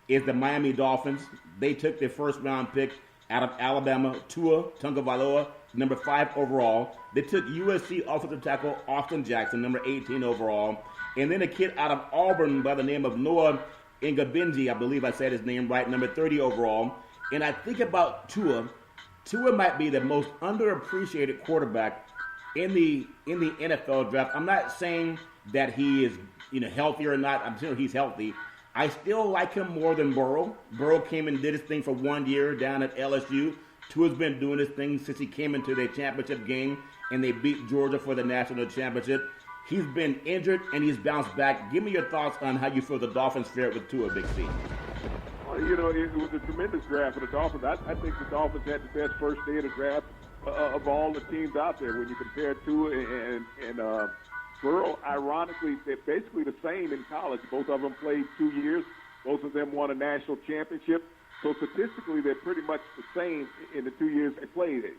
is the Miami Dolphins. They took their first-round pick out of Alabama, Tua Tagovailoa. number 5 overall. They took USC offensive tackle Austin Jackson, number 18 overall. And then a kid out of Auburn by the name of Noah Ngabinji, I believe I said his name right, number 30 overall. And I think about Tua. Tua might be the most underappreciated quarterback in the NFL draft. I'm not saying that he is healthy or not. I'm sure he's healthy. I still like him more than Burrow. Burrow came and did his thing for 1 year down at LSU. Tua's been doing his thing since he came into the championship game and they beat Georgia for the national championship. He's been injured and he's bounced back. Give me your thoughts on how you feel the Dolphins fared with Tua, Big C. It was a tremendous draft for the Dolphins. I think the Dolphins had the best first day of the draft of all the teams out there. When you compare Tua and Burrow, ironically, they're basically the same in college. Both of them played 2 years. Both of them won a national championship. So statistically, they're pretty much the same in the 2 years they played it,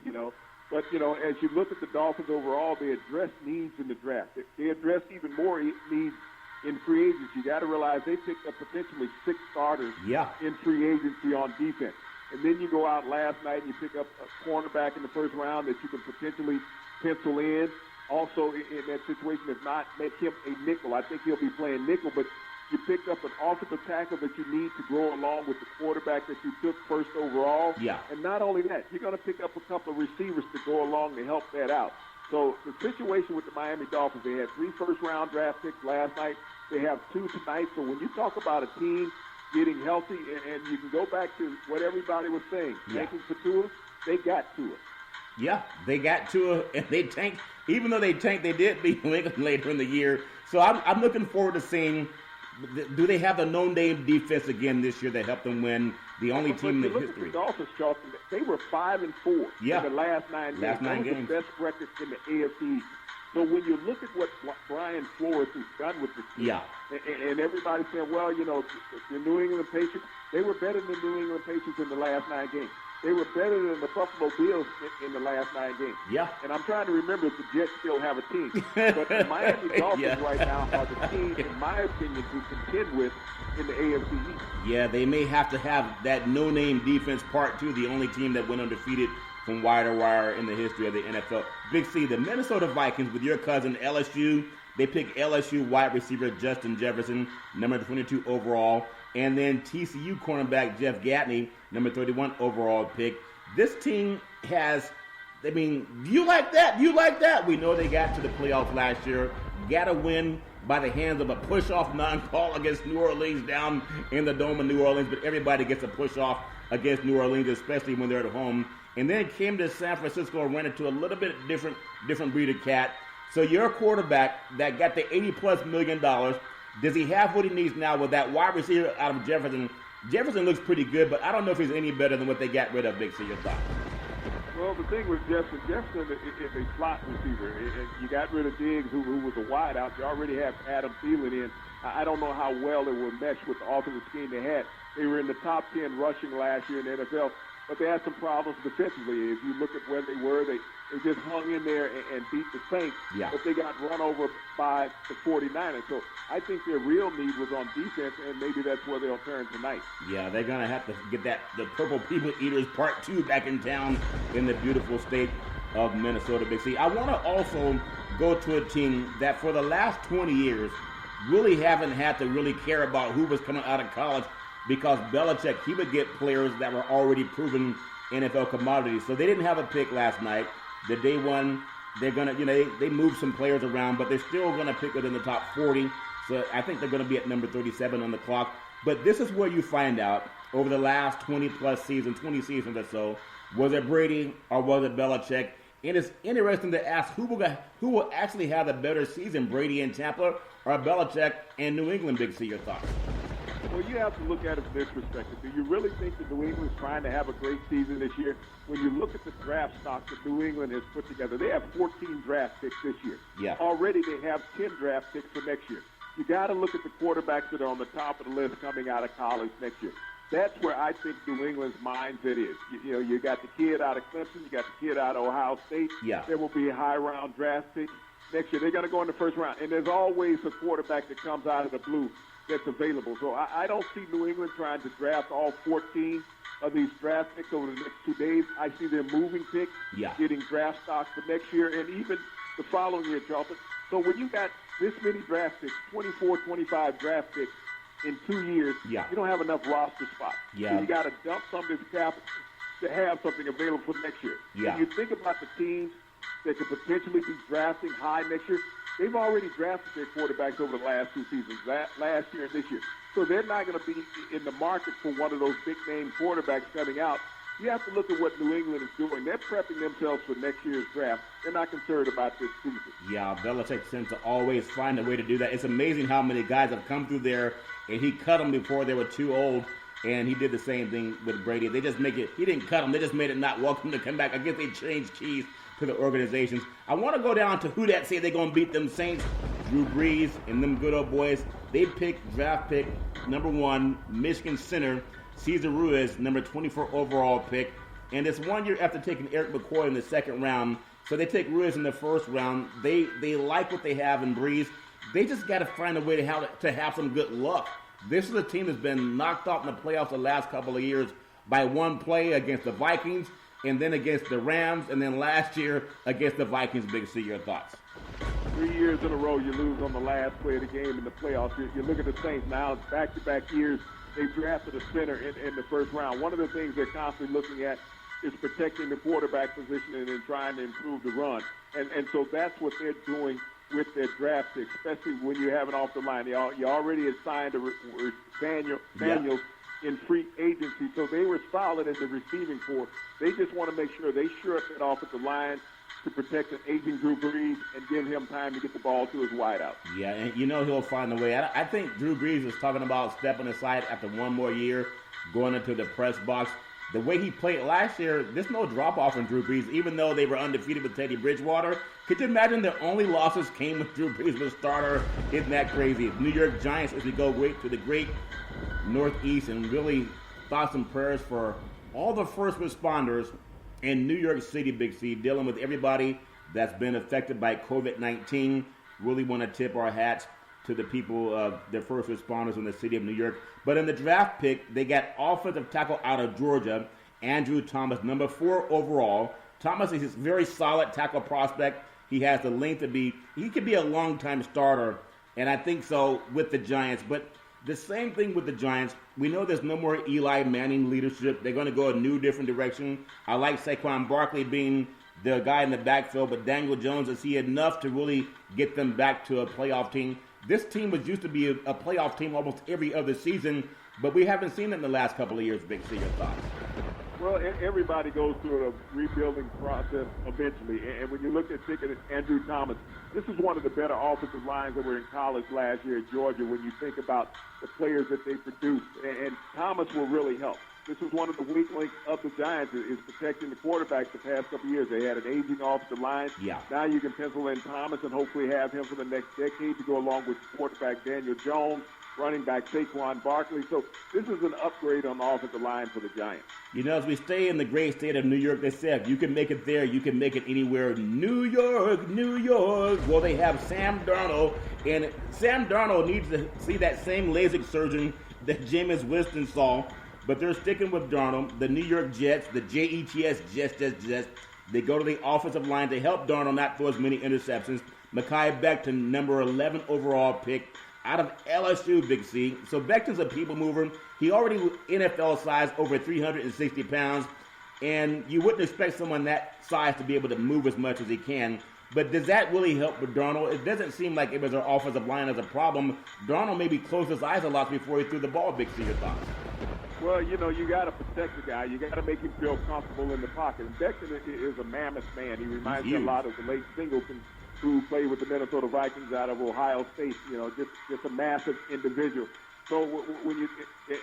But, as you look at the Dolphins overall, they addressed needs in the draft. They addressed even more needs in free agency. You got to realize they picked up potentially 6 starters in free agency on defense. And then you go out last night and you pick up a cornerback in the first round that you can potentially pencil in. Also, in that situation, if not, make him a nickel. I think he'll be playing nickel, but you picked up an offensive tackle that you need to go along with the quarterback that you took first overall. Yeah. And not only that, you're going to pick up a couple of receivers to go along to help that out. So the situation with the Miami Dolphins, they had 3 first-round draft picks last night. They have 2 tonight. So when you talk about a team getting healthy, and you can go back to what everybody was saying, tanking for Tua, they got Tua. Yeah, they got Tua, and they tanked. Even though they tanked, they did beat New England later in the year. So I'm looking forward to seeing, do they have the no-name defense again this year that helped them win? The only team in history. Look at the Dolphins, Charleston. They were 5-4 in the last 9 games. Last 9 games. The best record in the AFC. So when you look at what Brian Flores has done with this team, and everybody's saying, well, the New England Patriots, they were better than the New England Patriots in the last 9 games. They were better than the Buffalo Bills in the last 9 games. Yeah. And I'm trying to remember if the Jets still have a team. But the Miami Dolphins right now are the team, in my opinion, to contend with in the AFC East. Yeah, they may have to have that no-name defense part 2, the only team that went undefeated from wire to wire in the history of the NFL. Big C, the Minnesota Vikings with your cousin LSU, they pick LSU wide receiver Justin Jefferson, number 22 overall, and then TCU cornerback Jeff Gatney, number 31 overall pick. This team has, do you like that? You like that? We know they got to the playoffs last year, got a win by the hands of a push-off non-call against New Orleans down in the Dome of New Orleans, but everybody gets a push-off against New Orleans, especially when they're at home. And then came to San Francisco and ran into a little bit different breed of cat. So your quarterback that got the $80+ million, does he have what he needs now with that wide receiver out of Jefferson? Jefferson looks pretty good, but I don't know if he's any better than what they got rid of, Big C. Your thoughts? Well, the thing with Jefferson is a slot receiver. You got rid of Diggs, who was a wideout. You already have Adam Thielen in. I don't know how well it will mesh with the offensive scheme they had. They were in the top 10 rushing last year in the NFL. But they had some problems defensively. If you look at where they were, they just hung in there and beat the Saints. Yeah. But they got run over by the 49ers. So I think their real need was on defense, and maybe that's where they'll turn tonight. Yeah, they're going to have to get the Purple People Eaters Part 2 back in town in the beautiful state of Minnesota, Big C. I want to also go to a team that for the last 20 years really haven't had to really care about who was coming out of college, because Belichick, he would get players that were already proven NFL commodities. So they didn't have a pick last night. The day one, they're going to, they moved some players around, but they're still going to pick within the top 40. So I think they're going to be at number 37 on the clock. But this is where you find out over the last 20 seasons or so, was it Brady or was it Belichick? And it's interesting to ask who will actually have a better season, Brady in Tampa or Belichick and New England. Big C, your thoughts? Well, you have to look at it from this perspective. Do you really think that New England's trying to have a great season this year? When you look at the draft stock that New England has put together, they have 14 draft picks this year. Yeah. Already they have 10 draft picks for next year. You got to look at the quarterbacks that are on the top of the list coming out of college next year. That's where I think New England's mindset is. You got the kid out of Clemson, you got the kid out of Ohio State. Yeah. There will be a high-round draft pick next year. They're going to go in the first round. And there's always a quarterback that comes out of the blue that's available. So I don't see New England trying to draft all 14 of these draft picks over the next 2 days. I see them moving picks, getting draft stocks for next year and even the following year, Charlton. So when you got this many draft picks, 24, 25 draft picks in 2 years, you don't have enough roster spots. So you got to dump some of this capital to have something available for next year. When you think about the teams that could potentially be drafting high next year, they've already drafted their quarterbacks over the last 2 seasons, last year and this year. So they're not going to be in the market for one of those big-name quarterbacks coming out. You have to look at what New England is doing. They're prepping themselves for next year's draft. They're not concerned about this season. Yeah, Belichick seems to always find a way to do that. It's amazing how many guys have come through there, and he cut them before they were too old, and he did the same thing with Brady. They just make it – he didn't cut them. They just made it not welcome to come back. I guess they changed keys to the organizations. I want to go down to who that say they're going to beat them Saints. Drew Brees and them good old boys. They picked draft pick number 1, Michigan center, Cesar Ruiz, number 24 overall pick. And it's 1 year after taking Eric McCoy in the second round. So they take Ruiz in the first round. They like what they have in Brees. They just got to find a way to have some good luck. This is a team that's been knocked off in the playoffs the last couple of years by one play against the Vikings, and then against the Rams, and then last year against the Vikings. Big C, your thoughts? 3 years in a row you lose on the last play of the game in the playoffs. You look at the Saints now, it's back-to-back years. They drafted a center in the first round. One of the things they're constantly looking at is protecting the quarterback position and then trying to improve the run. And so that's what they're doing with their draft pick, especially when you have it off the line. You already had signed Daniels in free agency, so they were solid in the receiving corps. They just want to make sure they shore up that offensive line to protect an aging Drew Brees and give him time to get the ball to his wideout. Yeah, and he'll find a way. I think Drew Brees is talking about stepping aside after one more year, going into the press box. The way he played last year, there's no drop-off in Drew Brees, even though they were undefeated with Teddy Bridgewater. Could you imagine their only losses came with Drew Brees was starter? Isn't that crazy? New York Giants, as we go to the great Northeast, and really thoughts and prayers for all the first responders in New York City, Big C, dealing with everybody that's been affected by COVID-19. Really want to tip our hats to the people, the first responders in the city of New York. But in the draft pick, they got offensive tackle out of Georgia, Andrew Thomas, number 4 overall. Thomas is a very solid tackle prospect. He has the length to be, he could be a long-time starter, and I think so with the Giants. But the same thing with the Giants. We know there's no more Eli Manning leadership. They're going to go a new, different direction. I like Saquon Barkley being the guy in the backfield, but Daniel Jones, is he enough to really get them back to a playoff team? This team was used to be a playoff team almost every other season, but we haven't seen it in the last couple of years. Big C, your thoughts? Well, everybody goes through a rebuilding process eventually. And when you look at Andrew Thomas, this is one of the better offensive lines that were in college last year at Georgia when you think about the players that they produced. And Thomas will really help. This is one of the weak links of the Giants is protecting the quarterback the past couple of years. They had an aging offensive line. Yeah. Now you can pencil in Thomas and hopefully have him for the next decade to go along with quarterback Daniel Jones, running back Saquon Barkley. So this is an upgrade on the offensive line for the Giants. You know, as we stay in the great state of New York, they said, you can make it there, you can make it anywhere. New York, New York. Well, they have Sam Darnold, and Sam Darnold needs to see that same LASIK surgeon that Jameis Winston saw. But they're sticking with Darnold. The New York Jets, the Jets, Jets. They go to the offensive line to help Darnold not throw as many interceptions. Mekhi Becton, number 11 overall pick out of LSU, Big C. So Becton's a people mover. He already NFL size, over 360 pounds. And you wouldn't expect someone that size to be able to move as much as he can. But does that really help with Darnold? It doesn't seem like it was our offensive line as a problem. Darnold maybe closed his eyes a lot before he threw the ball. Big C, your thoughts? Well, you know, you got to protect the guy. You got to make him feel comfortable in the pocket. And Becton is a mammoth man. He reminds me a lot of the late Singleton, who played with the Minnesota Vikings out of Ohio State. You know, just a massive individual. So when you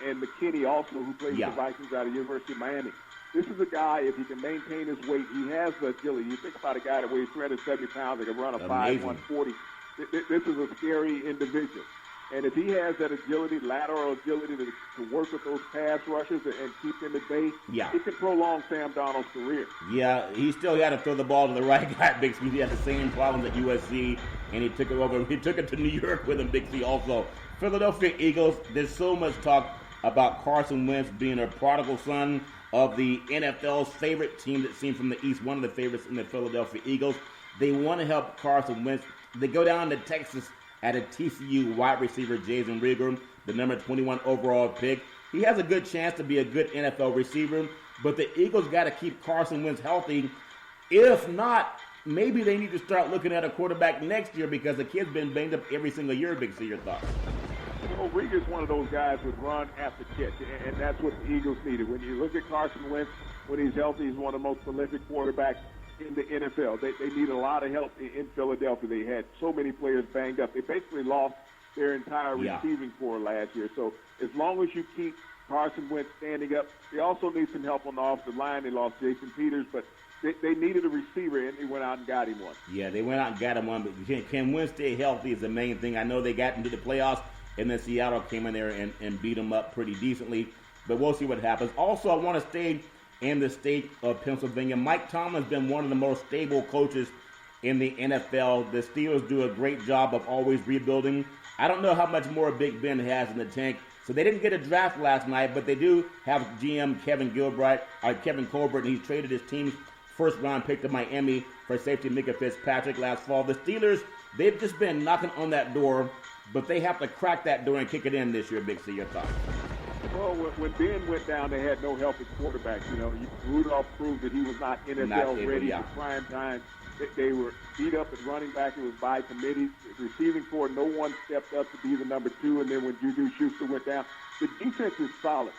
and McKinney also, who played with the Vikings out of University of Miami. This is a guy, if he can maintain his weight, he has the agility. You think about a guy that weighs 370 pounds, that can run a 5.140. This is a scary individual. And if he has that agility, lateral agility to work with those pass rushers and keep them at bay, it can prolong Sam Darnold's career. Yeah, he still got to throw the ball to the right guy, Big C. He had the same problems at USC, and he took it over. He took it to New York with him, Big C, also. Philadelphia Eagles, there's so much talk. about Carson Wentz being a prodigal son of the NFL's favorite team that seemed from the East, one of the favorites in the Philadelphia Eagles. They want to help Carson Wentz. They go down to Texas at a TCU wide receiver, Jason Rieger, the number 21 overall pick. He has a good chance to be a good NFL receiver, but the Eagles got to keep Carson Wentz healthy. If not, maybe they need to start looking at a quarterback next year because the kid's been banged up every single year. Big C, your thoughts? Well, Rieger's one of those guys with run after catch, and that's what the Eagles needed. When you look at Carson Wentz, when he's healthy, he's one of the most prolific quarterbacks in the NFL. They need a lot of help in Philadelphia. They had so many players banged up. They basically lost their entire receiving core last year. So as long as you keep Carson Wentz standing up, they also need some help on the offensive line. They lost Jason Peters, but they needed a receiver, and they went out and got him one. Yeah, they went out and got him one, but can Wentz stay healthy is the main thing. I know they got into the playoffs, and then Seattle came in there and beat them up pretty decently, but we'll see what happens. Also, I want to stay in the state of Pennsylvania. Mike Tomlin's been one of the most stable coaches in the NFL. The Steelers do a great job of always rebuilding. I don't know how much more Big Ben has in the tank. So they didn't get a draft last night, but they do have GM Kevin Colbert, and he's traded his team's first-round pick to Miami for safety Micah Fitzpatrick last fall. The Steelers, they've just been knocking on that door, but they have to crack that door and kick it in this year, Big C. Your thoughts? Well, when Ben went down, they had no help at quarterback. Rudolph proved that he was not NFL ready for prime time. They were beat up at running back. It was by committee. Receiving core, no one stepped up to be the number two. And then when Juju Schuster went down, the defense is solid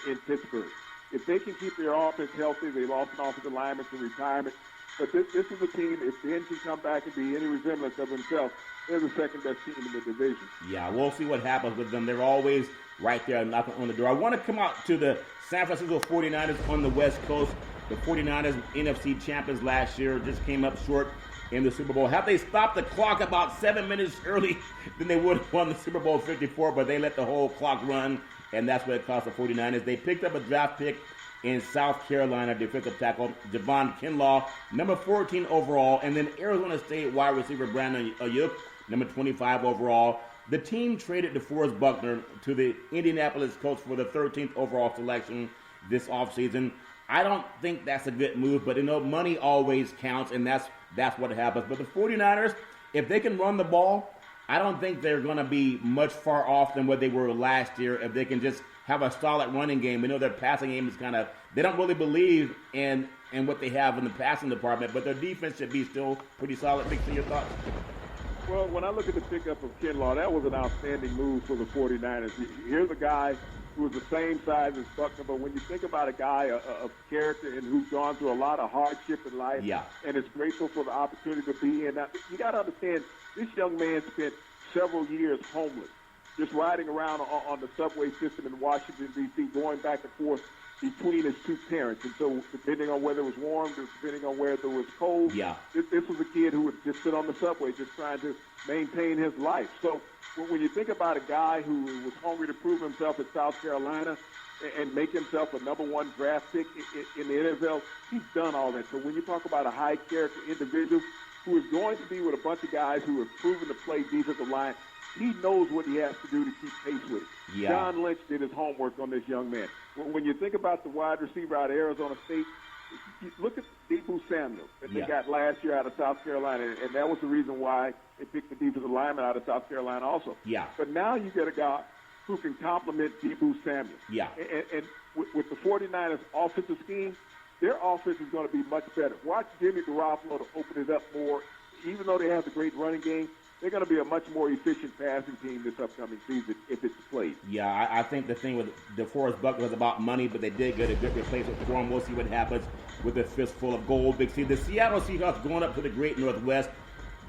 in Pittsburgh. If they can keep their offense healthy, they lost an offensive lineman to retirement. But this is a team, if Ben can come back and be any resemblance of himself, they're the second-best team in the division. Yeah, we'll see what happens with them. They're always right there knocking on the door. I want to come out to the San Francisco 49ers on the West Coast. The 49ers, NFC champions last year, just came up short in the Super Bowl. Had they stopped the clock about 7 minutes early, then they would have won the Super Bowl 54, but they let the whole clock run, and that's what it cost the 49ers. They picked up a draft pick in South Carolina, defensive tackle Javon Kinlaw, number 14 overall, and then Arizona State wide receiver Brandon Ayuk, number 25 overall. The team traded DeForest Buckner to the Indianapolis Colts for the 13th overall selection this offseason. I don't think that's a good move, but money always counts, and that's what happens. But the 49ers, if they can run the ball, I don't think they're going to be much far off than what they were last year if they can just have a solid running game. We know their passing game is they don't really believe in what they have in the passing department, but their defense should be still pretty solid. Big C, your thoughts? Well, when I look at the pickup of Kinlaw, that was an outstanding move for the 49ers. Here's a guy who was the same size as Buckner, but when you think about a guy of character and who's gone through a lot of hardship in life and is grateful for the opportunity to be in, you got to understand, this young man spent several years homeless, just riding around on the subway system in Washington, D.C., going back and forth between his two parents. And so depending on whether it was warm, depending on whether it was cold, this was a kid who would just sit on the subway just trying to maintain his life. So when you think about a guy who was hungry to prove himself at South Carolina and make himself a number one draft pick in the NFL, he's done all that. So when you talk about a high-character individual who is going to be with a bunch of guys who have proven to play defensive line, he knows what he has to do to keep pace with it. Yeah. John Lynch did his homework on this young man. When you think about the wide receiver out of Arizona State, look at Deebo Samuel that they got last year out of South Carolina, and that was the reason why they picked the defensive lineman out of South Carolina also. Yeah. But now you get a guy who can complement Deebo Samuel. Yeah. And with the 49ers' offensive scheme, their offense is going to be much better. Watch Jimmy Garoppolo to open it up more. Even though they have the great running game, they're going to be a much more efficient passing team this upcoming season if it's played. Yeah, I think the thing with DeForest Buckner was about money, but they did get a good replacement for him. We'll see what happens with a fistful of gold. Big C. The Seattle Seahawks going up to the Great Northwest.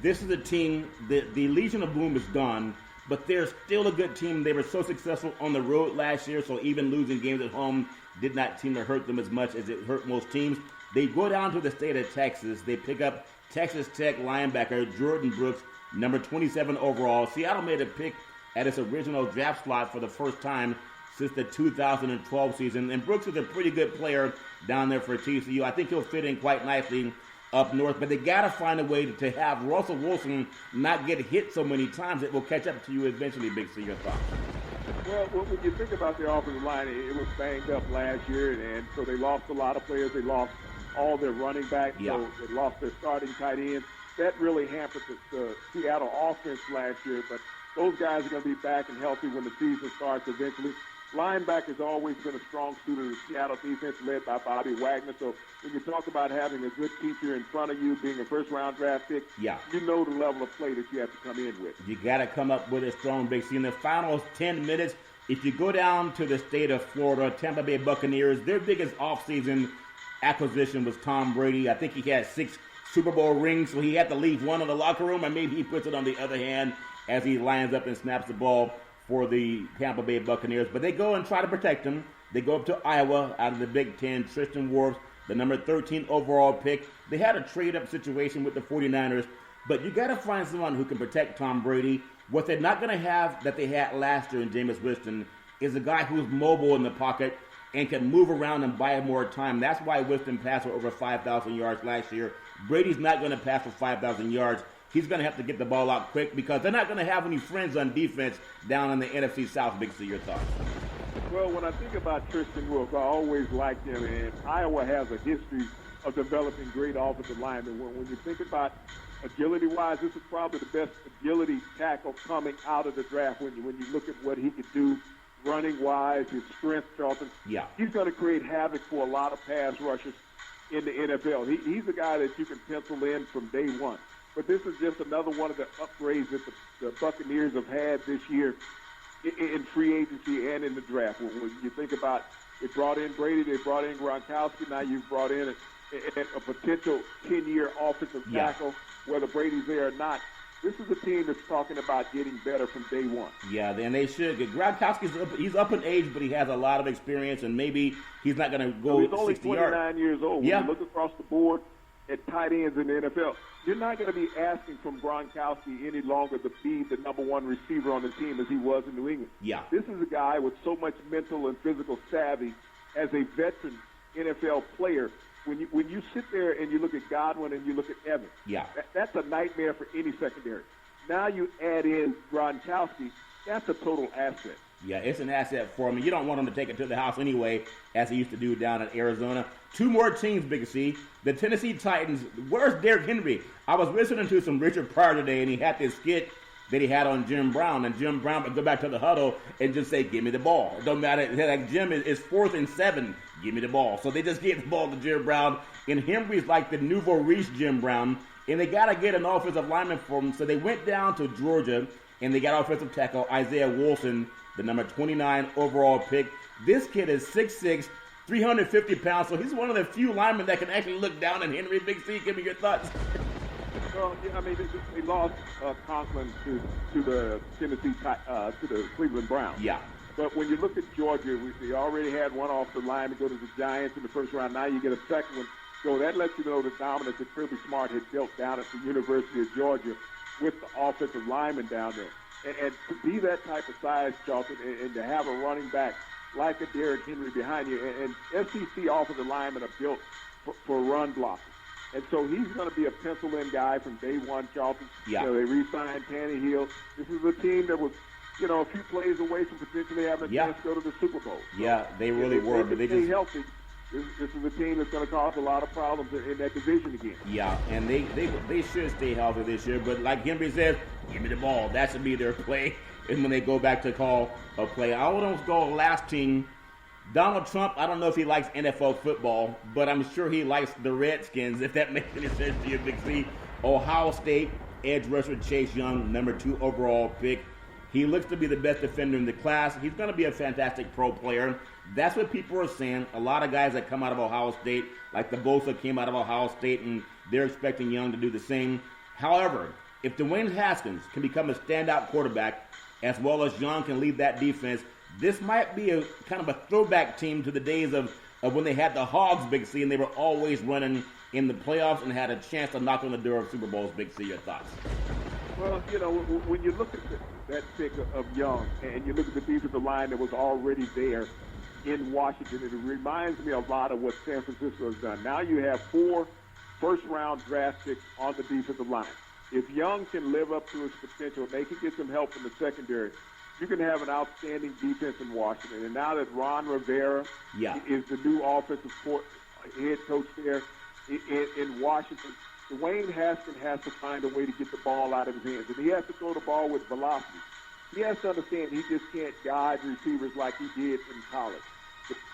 This is a team, the Legion of Boom is done, but they're still a good team. They were so successful on the road last year, so even losing games at home did not seem to hurt them as much as it hurt most teams. They go down to the state of Texas. They pick up Texas Tech linebacker Jordan Brooks, number 27 overall. Seattle made a pick at its original draft slot for the first time since the 2012 season. And Brooks is a pretty good player down there for TCU. I think he'll fit in quite nicely up north. But they got to find a way to have Russell Wilson not get hit so many times it will catch up to you eventually, Big C. Your thoughts? Well, when you think about the offensive line, it was banged up last year, and so they lost a lot of players. They lost all their running backs, so they lost their starting tight ends. That really hampered the Seattle offense last year, but those guys are going to be back and healthy when the season starts eventually. Linebackers always been a strong suit of the Seattle defense led by Bobby Wagner. So when you talk about having a good teacher in front of you, being a first-round draft pick, you know the level of play that you have to come in with. You got to come up with a strong Big C. In the final 10 minutes, if you go down to the state of Florida, Tampa Bay Buccaneers, their biggest offseason acquisition was Tom Brady. I think he had 6 Super Bowl rings, so he had to leave one in the locker room, and maybe he puts it on the other hand as he lines up and snaps the ball for the Tampa Bay Buccaneers. But they go and try to protect him. They go up to Iowa out of the Big Ten. Tristan Wirfs, the number 13 overall pick. They had a trade-up situation with the 49ers, but you got to find someone who can protect Tom Brady. What they're not going to have that they had last year in Jameis Winston is a guy who's mobile in the pocket and can move around and buy more time. That's why Winston passed for over 5,000 yards last year. Brady's not going to pass for 5,000 yards. He's going to have to get the ball out quick because they're not going to have any friends on defense down in the NFC South. Big C, your thoughts? Well, when I think about Tristan Wirfs, I always liked him, and Iowa has a history of developing great offensive linemen. When you think about agility-wise, this is probably the best agility tackle coming out of the draft. When you look at what he could do running-wise, his strength, Charlton, he's going to create havoc for a lot of pass rushers in the NFL. He's a guy that you can pencil in from day one. But this is just another one of the upgrades that the Buccaneers have had this year in free agency and in the draft. When you think about they brought in Brady, they brought in Gronkowski, now you've brought in a potential 10-year offensive tackle, whether Brady's there or not. This is a team that's talking about getting better from day one. Yeah, and they should. He's up in age, but he has a lot of experience, and maybe he's not going to go 60 yards. He's only 29 years old. When you look across the board at tight ends in the NFL, you're not going to be asking from Gronkowski any longer to be the number one receiver on the team as he was in New England. Yeah. This is a guy with so much mental and physical savvy as a veteran NFL player. When you sit there and you look at Godwin and you look at Evans, that's a nightmare for any secondary. Now you add in Gronkowski, that's a total asset. Yeah, it's an asset for him. You don't want him to take it to the house anyway, as he used to do down in Arizona. 2 more teams, Big C. The Tennessee Titans. Where's Derrick Henry? I was listening to some Richard Pryor today, and he had this skit that he had on Jim Brown, and Jim Brown would go back to the huddle and just say, give me the ball. It don't matter. Like Jim is 4th and 7. Give me the ball. So they just gave the ball to Jim Brown, and Henry's like the nouveau riche Jim Brown, and they got to get an offensive lineman for him. So they went down to Georgia, and they got offensive tackle Isaiah Wilson, the number 29 overall pick. This kid is 6'6", 350 pounds, so he's one of the few linemen that can actually look down at Henry. Big C, give me your thoughts. Well, I mean, they lost Conklin to the to the Cleveland Browns. Yeah. But when you look at Georgia, they already had one off the line to go to the Giants in the first round. Now you get a second one. So that lets you know the dominance that Kirby Smart had built down at the University of Georgia with the offensive linemen down there. And to be that type of size, Charlton, and to have a running back like a Derrick Henry behind you, and SEC offensive linemen are built for run blocking. And so he's going to be a pencil-in guy from day one, Charlton. Yeah. You know, they re-signed Tannehill. This is a team that was, a few plays away from potentially having a chance to go to the Super Bowl. Yeah, they really were. But they stay just healthy. This is a team that's going to cause a lot of problems in that division again. Yeah, and they should stay healthy this year. But like Henry says, give me the ball. That should be their play. And when they go back to call a play, I would go last team. Donald Trump, I don't know if he likes NFL football, but I'm sure he likes the Redskins, if that makes any sense to you, Big C. Ohio State, edge rusher Chase Young, number 2 overall pick. He looks to be the best defender in the class. He's going to be a fantastic pro player. That's what people are saying. A lot of guys that come out of Ohio State, like the Bosa came out of Ohio State, and they're expecting Young to do the same. However, if Dwayne Haskins can become a standout quarterback, as well as Young can lead that defense, this might be a kind of a throwback team to the days of when they had the Hogs, Big C, and they were always running in the playoffs and had a chance to knock on the door of Super Bowls. Big C, your thoughts? Well, when you look at that pick of Young and you look at the defensive line that was already there in Washington, it reminds me a lot of what San Francisco has done. Now you have 4 first-round draft picks on the defensive line. If Young can live up to his potential, they can get some help from the secondary, you can have an outstanding defense in Washington. And now that Ron Rivera is the new offensive head coach there in Washington, Dwayne Haskins has to find a way to get the ball out of his hands. And he has to throw the ball with velocity. He has to understand he just can't guide receivers like he did in college.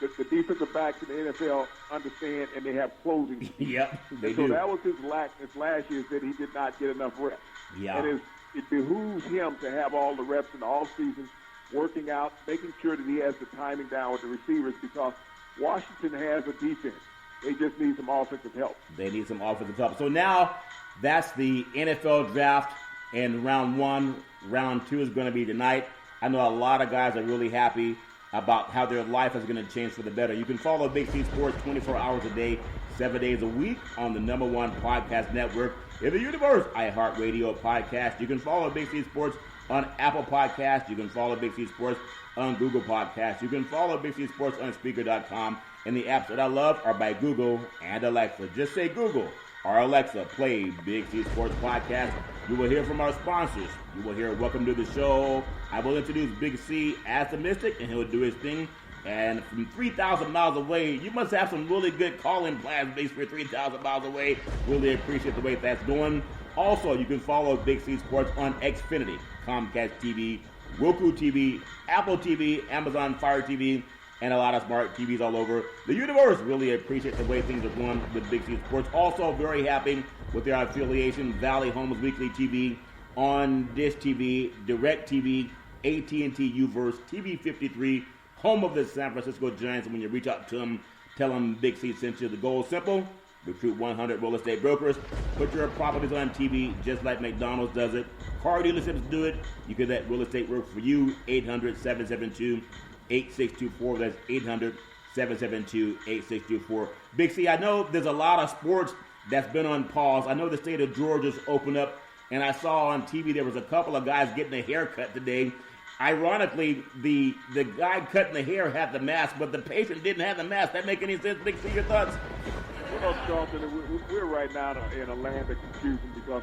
The defensive backs in the NFL understand, and they have closing. Yep, they do. So that was his lack this last year, that he did not get enough reps. Yeah. And it behooves him to have all the reps in the offseason, working out, making sure that he has the timing down with the receivers, because Washington has a defense. They just need some offensive help. They need some offensive help. So now that's the NFL draft, and round 1. Round 2 is going to be tonight. I know a lot of guys are really happy about how their life is going to change for the better. You can follow Big C Sports 24 hours a day, 7 days a week on the #1 podcast network in the universe, iHeartRadio podcast. You can follow Big C Sports on Apple Podcasts. You can follow Big C Sports on Google Podcasts. You can follow Big C Sports on Speaker.com. And the apps that I love are by Google and Alexa. Just say Google or Alexa, play Big C Sports Podcast. You will hear from our sponsors. You will hear Welcome to the Show. I will introduce Big C as the Mystic, and he'll do his thing. And from 3,000 miles away, you must have some really good calling plans based for 3,000 miles away. Really appreciate the way that's going. Also, you can follow Big C Sports on Xfinity, Comcast TV, Roku TV, Apple TV, Amazon Fire TV, and a lot of smart TVs all over the universe. Really appreciate the way things are going with Big C Sports. Also very happy with their affiliation, Valley Homes Weekly TV, on Dish TV, Direct TV, AT&T Uverse, TV 53, home of the San Francisco Giants. And when you reach out to them, tell them Big C sent you. The goal is simple: recruit 100 real estate brokers. Put your properties on TV just like McDonald's does it. Car dealerships do it. You can let real estate work for you. 800-772-8624. That's 800-772-8624. Big C, I know there's a lot of sports that's been on pause. I know the state of Georgia's opened up, and I saw on TV there was a couple of guys getting a haircut today. Ironically, the guy cutting the hair had the mask, but the patient didn't have the mask. That make any sense? Big C, your thoughts? Well, Charlton, we're right now in a land of confusion, because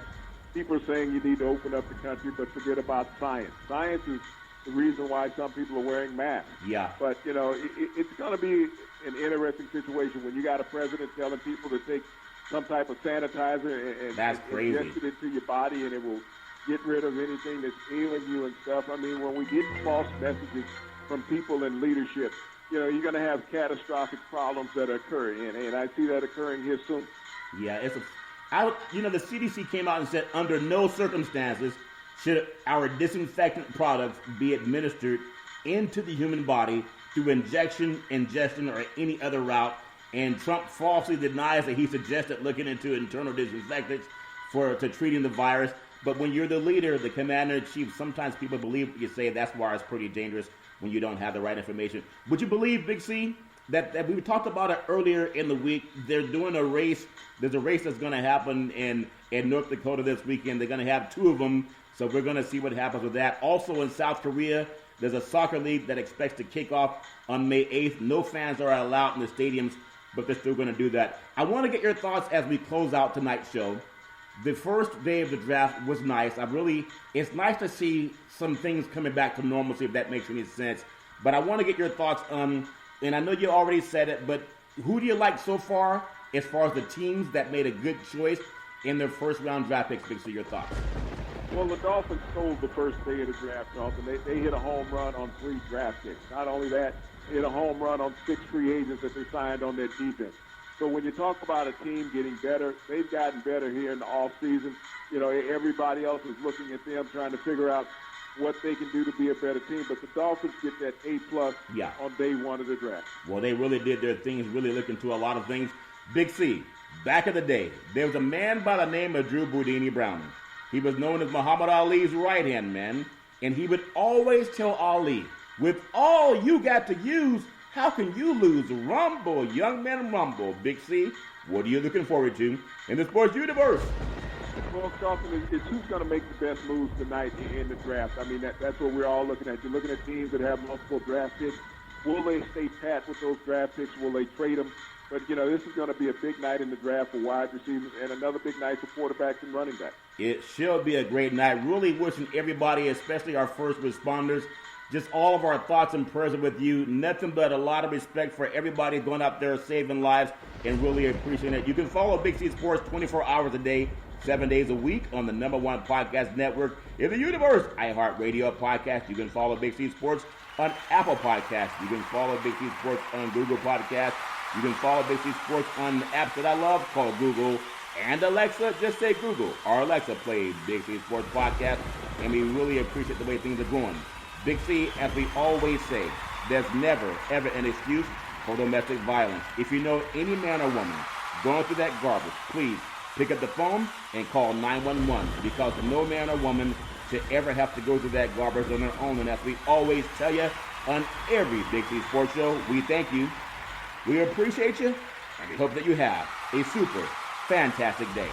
people are saying you need to open up the country, but forget about science. Science is the reason why some people are wearing masks. Yeah. But, it's going to be an interesting situation when you got a president telling people to take some type of sanitizer and that's crazy. Inject it into your body, and it will get rid of anything that's ailing you and stuff. I mean, when we get false messages from people in leadership, you're going to have catastrophic problems that occur, and I see that occurring here soon. Yeah, the CDC came out and said under no circumstances should our disinfectant products be administered into the human body through injection, ingestion, or any other route. And Trump falsely denies that he suggested looking into internal disinfectants to treating the virus. But when you're the leader, the commander-in-chief, sometimes people believe what you say. That's why it's pretty dangerous when you don't have the right information. Would you believe, Big C, that we talked about it earlier in the week? They're doing a race. There's a race that's going to happen in North Dakota this weekend. They're going to have 2 of them. So we're going to see what happens with that. Also in South Korea, there's a soccer league that expects to kick off on May 8th. No fans are allowed in the stadiums, but they're still going to do that. I want to get your thoughts as we close out tonight's show. The first day of the draft was nice. It's nice to see some things coming back to normalcy, if that makes any sense. But I want to get your thoughts on, and I know you already said it, but who do you like so far as the teams that made a good choice in their first round draft picks? Big C, your thoughts? Well, the Dolphins stole the first day of the draft, Dalton. They hit a home run on 3 draft picks. Not only that, they hit a home run on 6 free agents that they signed on their defense. So when you talk about a team getting better, they've gotten better here in the offseason. Everybody else is looking at them, trying to figure out what they can do to be a better team. But the Dolphins get that A+ on day 1 of the draft. Well, they really did their things, really looking to a lot of things. Big C, back in the day, there was a man by the name of Drew Boudini Browning. He was known as Muhammad Ali's right-hand man, and he would always tell Ali, with all you got to use, how can you lose? Rumble, young man, rumble. Big C, what are you looking forward to in the sports universe? Well, Charlton, it's who's going to make the best moves tonight in the draft. I mean, that's what we're all looking at. You're looking at teams that have multiple draft picks. Will they stay pat with those draft picks? Will they trade them? But, this is going to be a big night in the draft for wide receivers and another big night for quarterbacks and running backs. It shall be a great night. Really wishing everybody, especially our first responders, Just all of our thoughts and prayers are with you. Nothing but a lot of respect for everybody going out there saving lives and really appreciating it. You can follow Big C Sports 24 hours a day, 7 days a week on the #1 podcast network in the universe, iHeartRadio podcast. You can follow Big C Sports on Apple Podcasts. You can follow Big C Sports on Google Podcasts. You can follow Big C Sports on the apps that I love called Google and Alexa. Just say Google or Alexa, play Big C Sports Podcast, and we really appreciate the way things are going. Big C, as we always say, there's never, ever an excuse for domestic violence. If you know any man or woman going through that garbage, please pick up the phone and call 911, because no man or woman should ever have to go through that garbage on their own. And as we always tell you on every Big C Sports Show, we thank you, we appreciate you, and we hope that you have a super fantastic day.